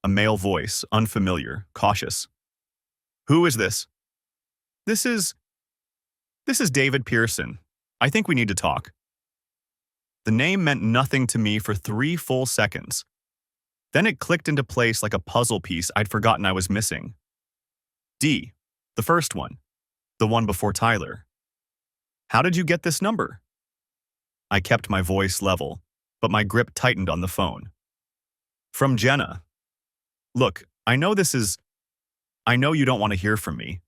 A male voice, unfamiliar, cautious. "Who is this?" This is David Pearson. I think we need to talk." The name meant nothing to me for 3 full seconds. Then it clicked into place like a puzzle piece I'd forgotten I was missing. D, the first one, the one before Tyler. "How did you get this number?" I kept my voice level, but my grip tightened on the phone. "From Jenna. Look, I know you don't want to hear from me,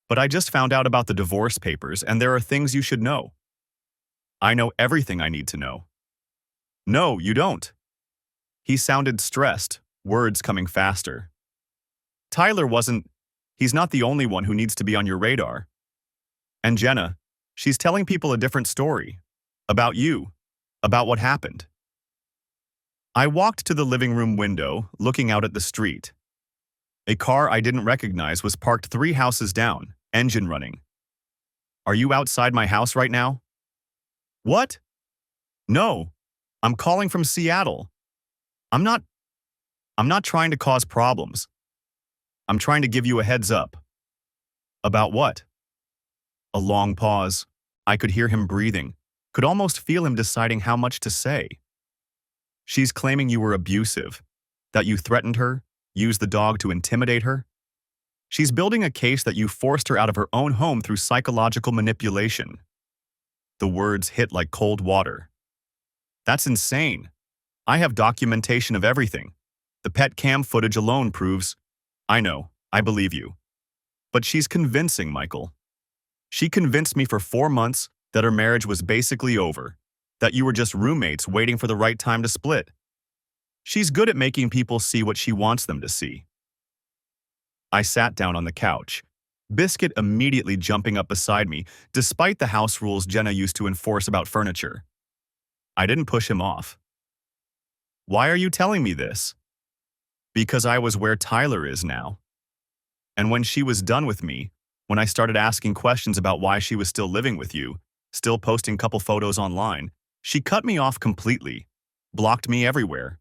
but I just found out about the divorce papers and there are things you should know. I know everything I need to know." "No, you don't." He sounded stressed, words coming faster. He's not the only one who needs to be on your radar. And Jenna, she's telling people a different story. About you. About what happened." I walked to the living room window, looking out at the street. A car I didn't recognize was parked 3 houses down, engine running. "Are you outside my house right now?" "What?" "No. I'm calling from Seattle. I'm not trying to cause problems. I'm trying to give you a heads up." "About what?" A long pause. I could hear him breathing, could almost feel him deciding how much to say. "She's claiming you were abusive, that you threatened her, used the dog to intimidate her. She's building a case that you forced her out of her own home through psychological manipulation." The words hit like cold water. "That's insane. I have documentation of everything. The pet cam footage alone proves—" "I know, I believe you. But she's convincing, Michael. She convinced me for 4 months that her marriage was basically over, that you were just roommates waiting for the right time to split. She's good at making people see what she wants them to see." I sat down on the couch, Biscuit immediately jumping up beside me, despite the house rules Jenna used to enforce about furniture. I didn't push him off. "Why are you telling me this?" "Because I was where Tyler is now. And when she was done with me, when I started asking questions about why she was still living with you, still posting couple photos online, she cut me off completely, blocked me everywhere.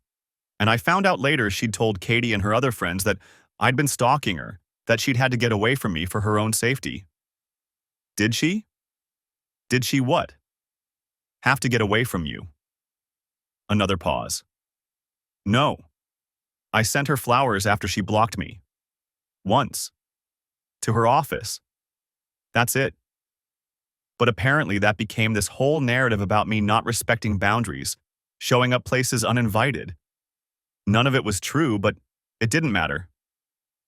And I found out later she'd told Katie and her other friends that I'd been stalking her, that she'd had to get away from me for her own safety." "Did she?" "Did she what?" "Have to get away from you." Another pause. "No. I sent her flowers after she blocked me. Once. to her office. That's it. But apparently that became this whole narrative about me not respecting boundaries, showing up places uninvited. None of it was true, but it didn't matter.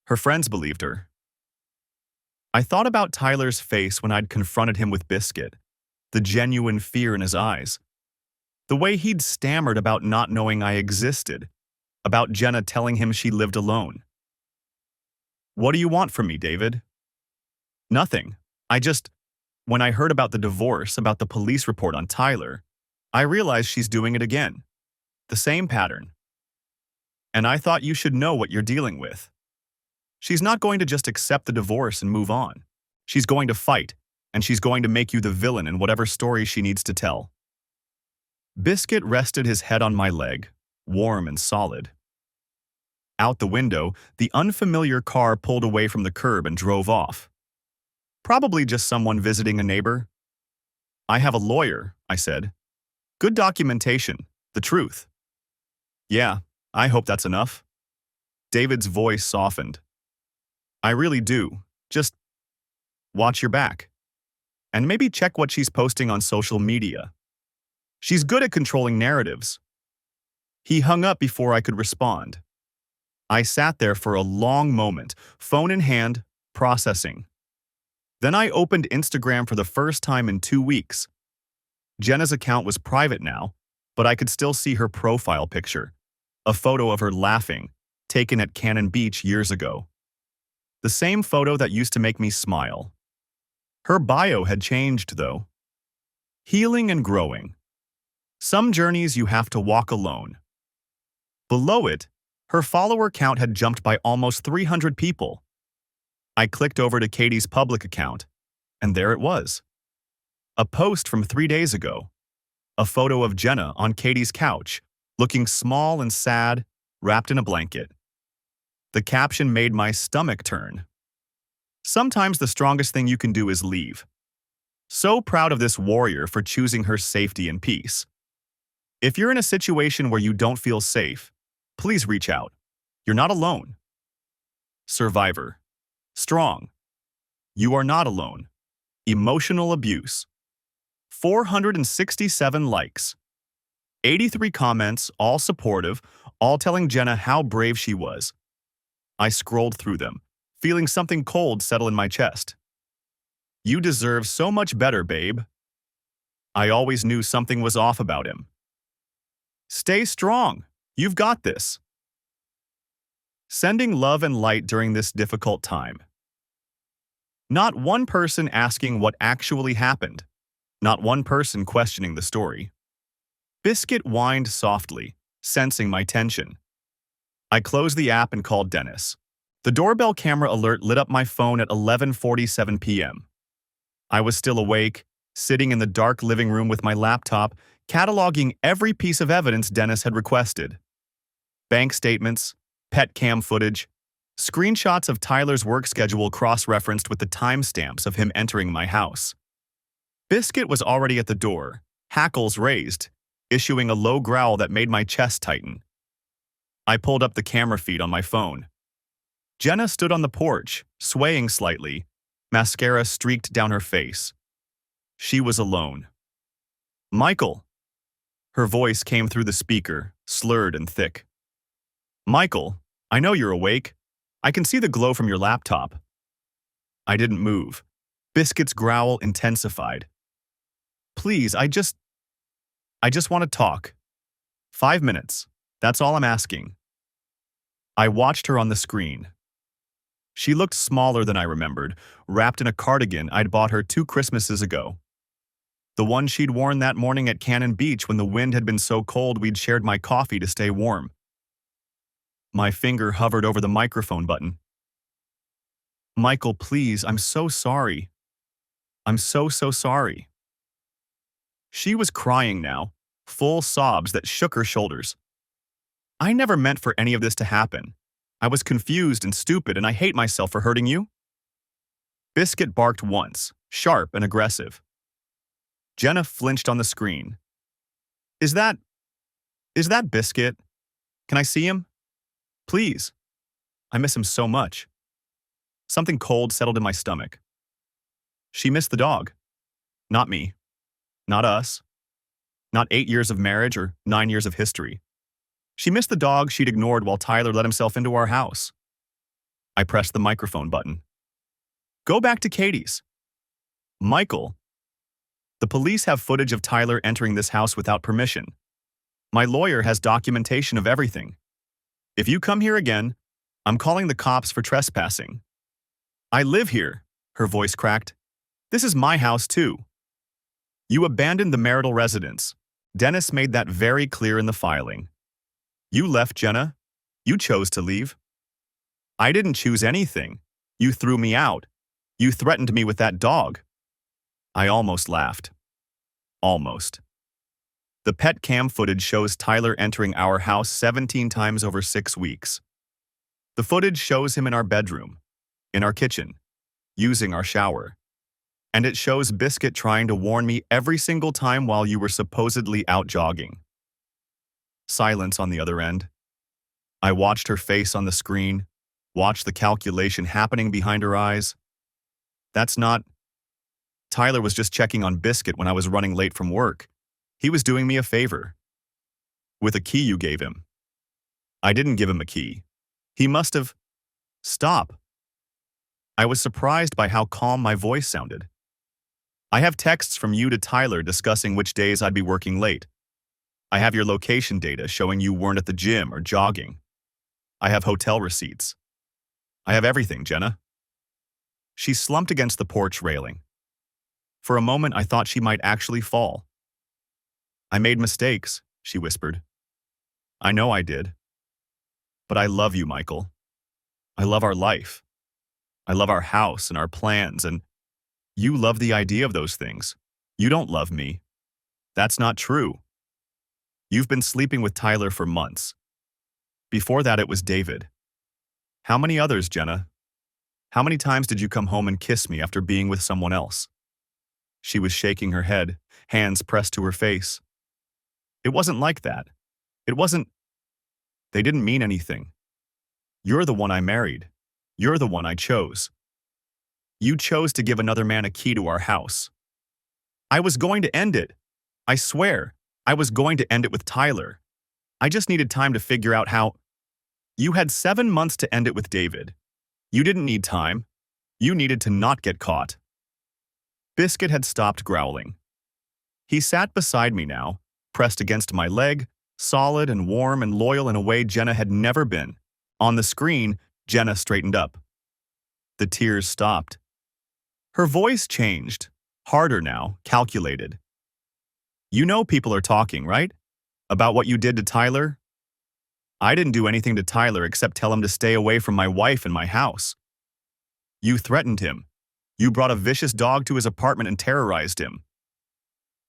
Her friends believed her. I thought about Tyler's face when I'd confronted him with Biscuit, the genuine fear in his eyes. The way he'd stammered about not knowing I existed, about Jenna telling him she lived alone. What do you want from me, David? Nothing. When I heard about the divorce, about the police report on Tyler, I realized she's doing it again. The same pattern. And I thought you should know what you're dealing with. She's not going to just accept the divorce and move on. She's going to fight, and she's going to make you the villain in whatever story she needs to tell. Biscuit rested his head on my leg, warm and solid. Out the window, the unfamiliar car pulled away from the curb and drove off. Probably just someone visiting a neighbor. I have a lawyer, I said. Good documentation, the truth. Yeah, I hope that's enough. David's voice softened. I really do. Just watch your back. And maybe check what she's posting on social media. She's good at controlling narratives. He hung up before I could respond. I sat there for a long moment, phone in hand, processing. Then I opened Instagram for the first time in 2 weeks. Jenna's account was private now, but I could still see her profile picture, a photo of her laughing, taken at Cannon Beach years ago. The same photo that used to make me smile. Her bio had changed, though. Healing and growing. Some journeys you have to walk alone. Below it, her follower count had jumped by almost 300 people. I clicked over to Katie's public account, and there it was. A post from 3 days ago. A photo of Jenna on Katie's couch, looking small and sad, wrapped in a blanket. The caption made my stomach turn. Sometimes the strongest thing you can do is leave. So proud of this warrior for choosing her safety and peace. If you're in a situation where you don't feel safe, please reach out. You're not alone. Survivor. Strong. You are not alone. Emotional abuse. 467 likes. 83 comments, all supportive, all telling Jenna how brave she was. I scrolled through them, feeling something cold settle in my chest. You deserve so much better, babe. I always knew something was off about him. Stay strong. You've got this. Sending love and light during this difficult time. Not one person asking what actually happened. Not one person questioning the story. Biscuit whined softly, sensing my tension. I closed the app and called Dennis. The doorbell camera alert lit up my phone at 11:47 p.m. I was still awake, sitting in the dark living room with my laptop, cataloging every piece of evidence Dennis had requested. Bank statements, pet cam footage, screenshots of Tyler's work schedule cross-referenced with the timestamps of him entering my house. Biscuit was already at the door, hackles raised, issuing a low growl that made my chest tighten. I pulled up the camera feed on my phone. Jenna stood on the porch, swaying slightly, mascara streaked down her face. She was alone. Michael. Her voice came through the speaker, slurred and thick. Michael, I know you're awake. I can see the glow from your laptop. I didn't move. Biscuit's growl intensified. Please, I just want to talk. 5 minutes. That's all I'm asking. I watched her on the screen. She looked smaller than I remembered, wrapped in a cardigan I'd bought her 2 Christmases ago. The one she'd worn that morning at Cannon Beach when the wind had been so cold we'd shared my coffee to stay warm. My finger hovered over the microphone button. Michael, please, I'm so sorry. I'm so sorry. She was crying now, full sobs that shook her shoulders. I never meant for any of this to happen. I was confused and stupid, and I hate myself for hurting you. Biscuit barked once, sharp and aggressive. Jenna flinched on the screen. Is that Biscuit? Can I see him? Please. I miss him so much. Something cold settled in my stomach. She missed the dog. Not me. Not us. Not 8 years of marriage or 9 years of history. She missed the dog she'd ignored while Tyler let himself into our house. I pressed the microphone button. Go back to Katie's. Michael. The police have footage of Tyler entering this house without permission. My lawyer has documentation of everything. If you come here again, I'm calling the cops for trespassing. I live here, her voice cracked. This is my house too. You abandoned the marital residence. Dennis made that very clear in the filing. You left, Jenna. You chose to leave. I didn't choose anything. You threw me out. You threatened me with that dog. I almost laughed. Almost. The pet cam footage shows Tyler entering our house 17 times over 6 weeks. The footage shows him in our bedroom, in our kitchen, using our shower. And it shows Biscuit trying to warn me every single time while you were supposedly out jogging. Silence on the other end. I watched her face on the screen, watched the calculation happening behind her eyes. That's not... Tyler was just checking on Biscuit when I was running late from work. He was doing me a favor. With a key you gave him. I didn't give him a key. He must have... Stop. I was surprised by how calm my voice sounded. I have texts from you to Tyler discussing which days I'd be working late. I have your location data showing you weren't at the gym or jogging. I have hotel receipts. I have everything, Jenna. She slumped against the porch railing. For a moment, I thought she might actually fall. I made mistakes, she whispered. I know I did. But I love you, Michael. I love our life. I love our house and our plans, and you love the idea of those things. You don't love me. That's not true. You've been sleeping with Tyler for months. Before that, it was David. How many others, Jenna? How many times did you come home and kiss me after being with someone else? She was shaking her head, hands pressed to her face. It wasn't like that. It wasn't... They didn't mean anything. You're the one I married. You're the one I chose. You chose to give another man a key to our house. I was going to end it. I swear, I was going to end it with Tyler. I just needed time to figure out how... You had 7 months to end it with David. You didn't need time. You needed to not get caught. Biscuit had stopped growling. He sat beside me now, pressed against my leg, solid and warm and loyal in a way Jenna had never been. On the screen, Jenna straightened up. The tears stopped. Her voice changed, harder now, calculated. You know people are talking, right? About what you did to Tyler? I didn't do anything to Tyler except tell him to stay away from my wife and my house. You threatened him. You brought a vicious dog to his apartment and terrorized him.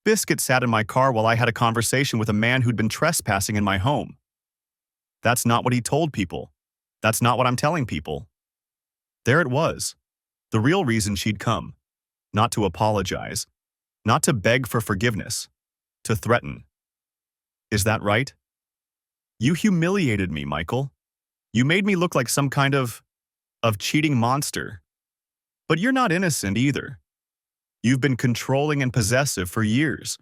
Biscuit sat in my car while I had a conversation with a man who'd been trespassing in my home. That's not what he told people. That's not what I'm telling people. There it was. The real reason she'd come. Not to apologize. Not to beg for forgiveness. To threaten. Is that right? You humiliated me, Michael. You made me look like some kind of cheating monster. But you're not innocent either. You've been controlling and possessive for years.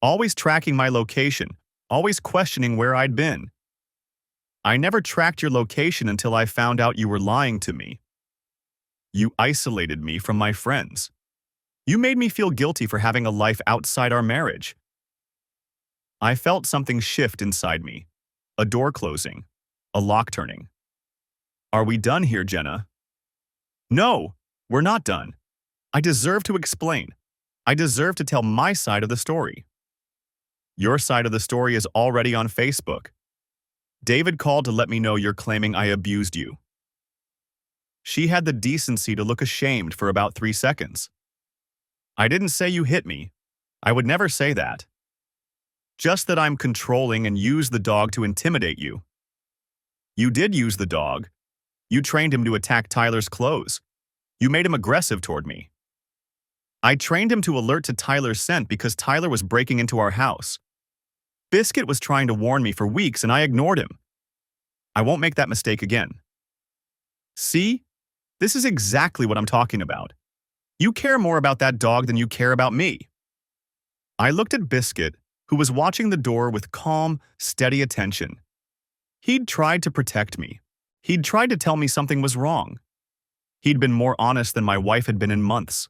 Always tracking my location. Always questioning where I'd been. I never tracked your location until I found out you were lying to me. You isolated me from my friends. You made me feel guilty for having a life outside our marriage. I felt something shift inside me. A door closing. A lock turning. Are we done here, Jenna? No, we're not done. I deserve to explain. I deserve to tell my side of the story. Your side of the story is already on Facebook. David called to let me know you're claiming I abused you. She had the decency to look ashamed for about 3 seconds. I didn't say you hit me. I would never say that. Just that I'm controlling and used the dog to intimidate you. You did use the dog. You trained him to attack Tyler's clothes. You made him aggressive toward me. I trained him to alert to Tyler's scent because Tyler was breaking into our house. Biscuit was trying to warn me for weeks and I ignored him. I won't make that mistake again. See? This is exactly what I'm talking about. You care more about that dog than you care about me. I looked at Biscuit, who was watching the door with calm, steady attention. He'd tried to protect me. He'd tried to tell me something was wrong. He'd been more honest than my wife had been in months.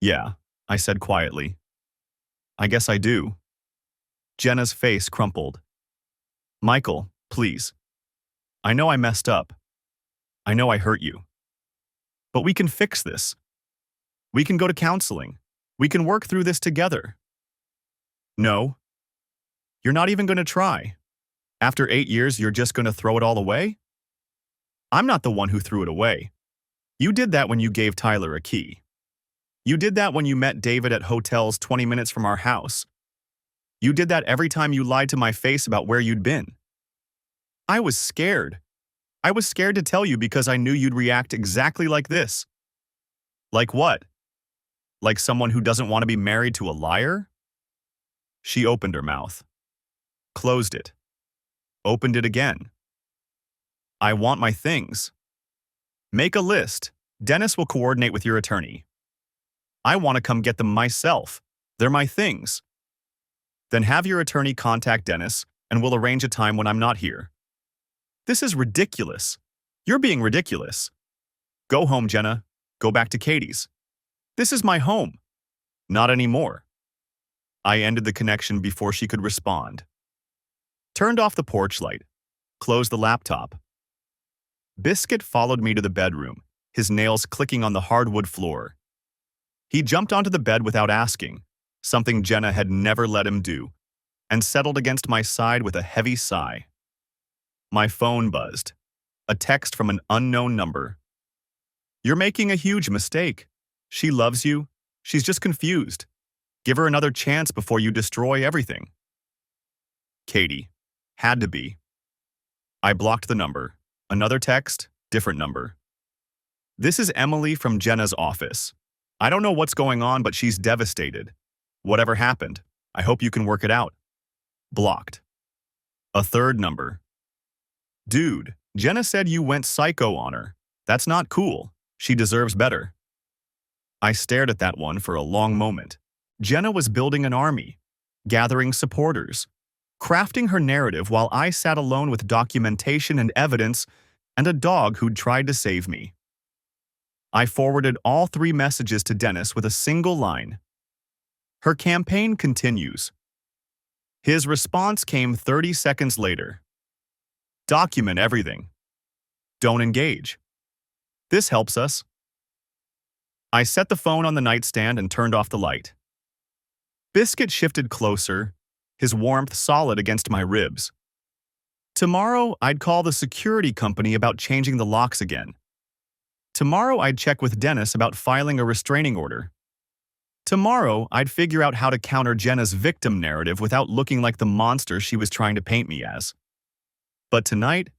Yeah, I said quietly. I guess I do. Jenna's face crumpled. Michael, please. I know I messed up. I know I hurt you. But we can fix this. We can go to counseling. We can work through this together. No. You're not even going to try. After 8 years, you're just going to throw it all away? I'm not the one who threw it away. You did that when you gave Tyler a key. You did that when you met David at hotels 20 minutes from our house. You did that every time you lied to my face about where you'd been. I was scared. I was scared to tell you because I knew you'd react exactly like this. Like what? Like someone who doesn't want to be married to a liar? She opened her mouth. Closed it. Opened it again. I want my things. Make a list. Dennis will coordinate with your attorney. I want to come get them myself. They're my things. Then have your attorney contact Dennis and we'll arrange a time when I'm not here. This is ridiculous. You're being ridiculous. Go home, Jenna. Go back to Katie's. This is my home. Not anymore. I ended the connection before she could respond. Turned off the porch light. Closed the laptop. Biscuit followed me to the bedroom, his nails clicking on the hardwood floor. He jumped onto the bed without asking, something Jenna had never let him do, and settled against my side with a heavy sigh. My phone buzzed. A text from an unknown number. You're making a huge mistake. She loves you. She's just confused. Give her another chance before you destroy everything. Katie. Had to be. I blocked the number. Another text, different number. This is Emily from Jenna's office. I don't know what's going on, but she's devastated. Whatever happened, I hope you can work it out. Blocked. A third number. Dude, Jenna said you went psycho on her. That's not cool. She deserves better. I stared at that one for a long moment. Jenna was building an army, gathering supporters, crafting her narrative while I sat alone with documentation and evidence and a dog who'd tried to save me. I forwarded all 3 messages to Dennis with a single line. Her campaign continues. His response came 30 seconds later. Document everything. Don't engage. This helps us. I set the phone on the nightstand and turned off the light. Biscuit shifted closer, his warmth solid against my ribs. Tomorrow, I'd call the security company about changing the locks again. Tomorrow, I'd check with Dennis about filing a restraining order. Tomorrow, I'd figure out how to counter Jenna's victim narrative without looking like the monster she was trying to paint me as. But tonight,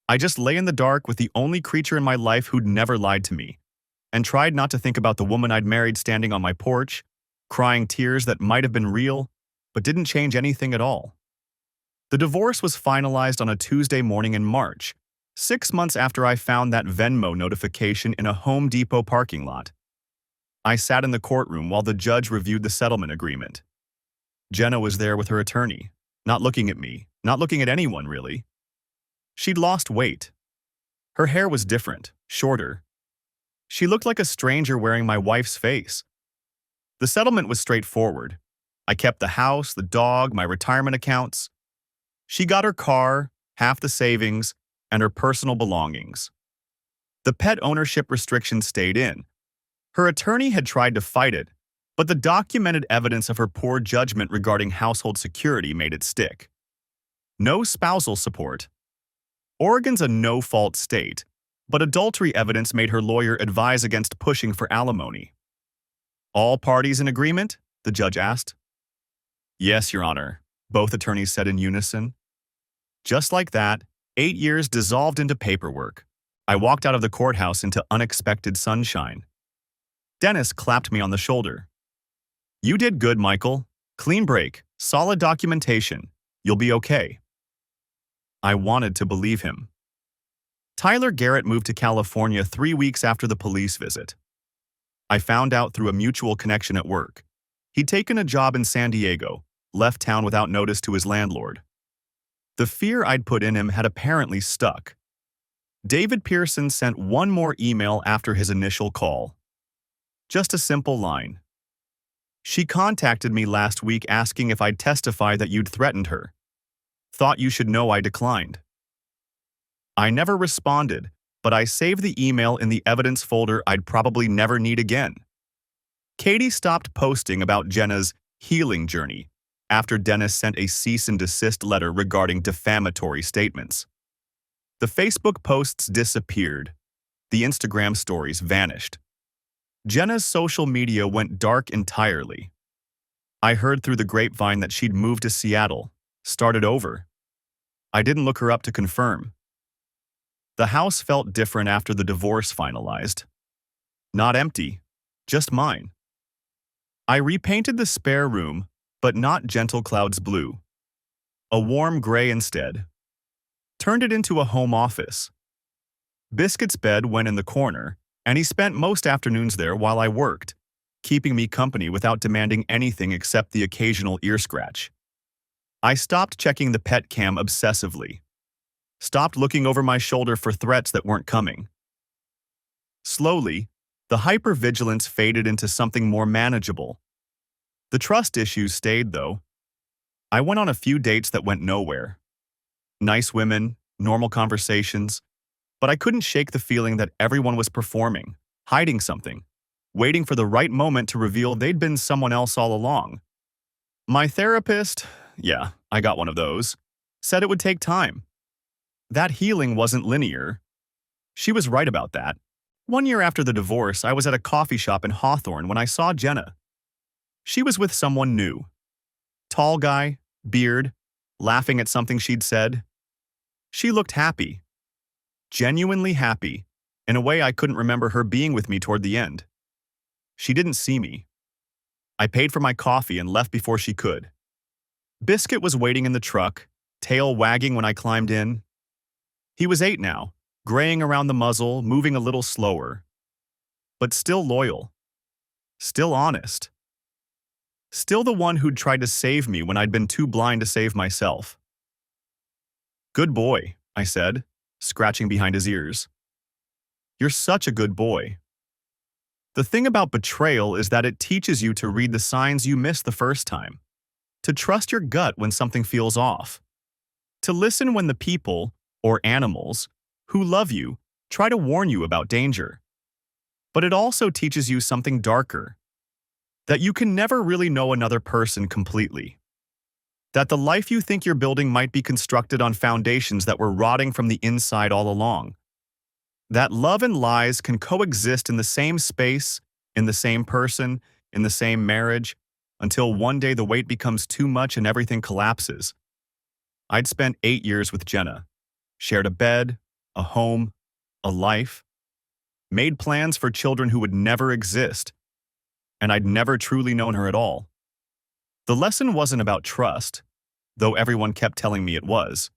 I just lay in the dark with the only creature in my life who'd never lied to me, and tried not to think about the woman I'd married standing on my porch, crying tears that might have been real, but didn't change anything at all. The divorce was finalized on a Tuesday morning in March, 6 months after I found that Venmo notification in a Home Depot parking lot. I sat in the courtroom while the judge reviewed the settlement agreement. Jenna was there with her attorney, not looking at me, not looking at anyone really. She'd lost weight. Her hair was different, shorter. She looked like a stranger wearing my wife's face. The settlement was straightforward. I kept the house, the dog, my retirement accounts. She got her car, half the savings, and her personal belongings. The pet ownership restriction stayed in. Her attorney had tried to fight it, but the documented evidence of her poor judgment regarding household security made it stick. No spousal support. Oregon's a no-fault state, but adultery evidence made her lawyer advise against pushing for alimony. All parties in agreement? The judge asked. Yes, Your Honor, both attorneys said in unison. Just like that, 8 years dissolved into paperwork. I walked out of the courthouse into unexpected sunshine. Dennis clapped me on the shoulder. You did good, Michael. Clean break, solid documentation. You'll be okay. I wanted to believe him. Tyler Garrett moved to California 3 weeks after the police visit. I found out through a mutual connection at work. He'd taken a job in San Diego, left town without notice to his landlord. The fear I'd put in him had apparently stuck. David Pearson sent one more email after his initial call. Just a simple line. She contacted me last week asking if I'd testify that you'd threatened her. Thought you should know I declined. I never responded, but I saved the email in the evidence folder I'd probably never need again. Katie stopped posting about Jenna's healing journey after Dennis sent a cease and desist letter regarding defamatory statements. The Facebook posts disappeared. The Instagram stories vanished. Jenna's social media went dark entirely. I heard through the grapevine that she'd moved to Seattle, started over. I didn't look her up to confirm. The house felt different after the divorce finalized. Not empty, just mine. I repainted the spare room, but not Gentle Clouds blue. A warm gray instead. Turned it into a home office. Biscuit's bed went in the corner, and he spent most afternoons there while I worked, keeping me company without demanding anything except the occasional ear scratch. I stopped checking the pet cam obsessively. Stopped looking over my shoulder for threats that weren't coming. Slowly, the hypervigilance faded into something more manageable. The trust issues stayed, though. I went on a few dates that went nowhere. Nice women, normal conversations, but I couldn't shake the feeling that everyone was performing, hiding something, waiting for the right moment to reveal they'd been someone else all along. My therapist, yeah, I got one of those, said it would take time. That healing wasn't linear. She was right about that. 1 year after the divorce, I was at a coffee shop in Hawthorne when I saw Jenna. She was with someone new. Tall guy, beard, laughing at something she'd said. She looked happy. Genuinely happy, in a way I couldn't remember her being with me toward the end. She didn't see me. I paid for my coffee and left before she could. Biscuit was waiting in the truck, tail wagging when I climbed in. He was 8 now, graying around the muzzle, moving a little slower. But still loyal. Still honest. Still the one who'd tried to save me when I'd been too blind to save myself. "Good boy," I said, scratching behind his ears. "You're such a good boy." The thing about betrayal is that it teaches you to read the signs you missed the first time, to trust your gut when something feels off, to listen when the people, or animals, who love you try to warn you about danger. But it also teaches you something darker, that you can never really know another person completely. That the life you think you're building might be constructed on foundations that were rotting from the inside all along. That love and lies can coexist in the same space, in the same person, in the same marriage, until one day the weight becomes too much and everything collapses. I'd spent 8 years with Jenna, shared a bed, a home, a life, made plans for children who would never exist, and I'd never truly known her at all. The lesson wasn't about trust, though everyone kept telling me it was.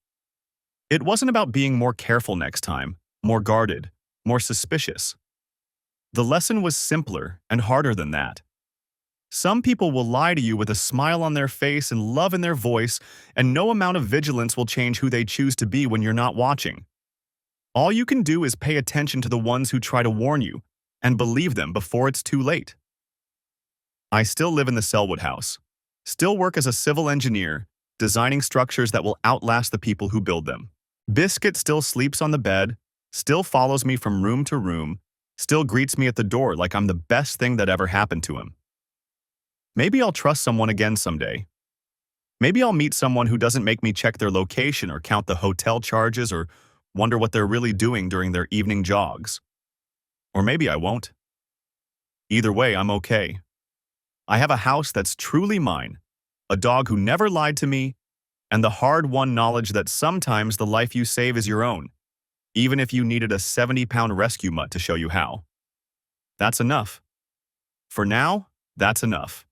It wasn't about being more careful next time, more guarded, more suspicious. The lesson was simpler and harder than that. Some people will lie to you with a smile on their face and love in their voice, and no amount of vigilance will change who they choose to be when you're not watching. All you can do is pay attention to the ones who try to warn you, and believe them before it's too late. I still live in the Selwood house, still work as a civil engineer, designing structures that will outlast the people who build them. Biscuit still sleeps on the bed, still follows me from room to room, still greets me at the door like I'm the best thing that ever happened to him. Maybe I'll trust someone again someday. Maybe I'll meet someone who doesn't make me check their location or count the hotel charges or wonder what they're really doing during their evening jogs. Or maybe I won't. Either way, I'm okay. I have a house that's truly mine, a dog who never lied to me, and the hard-won knowledge that sometimes the life you save is your own, even if you needed a 70-pound rescue mutt to show you how. That's enough. For now, that's enough.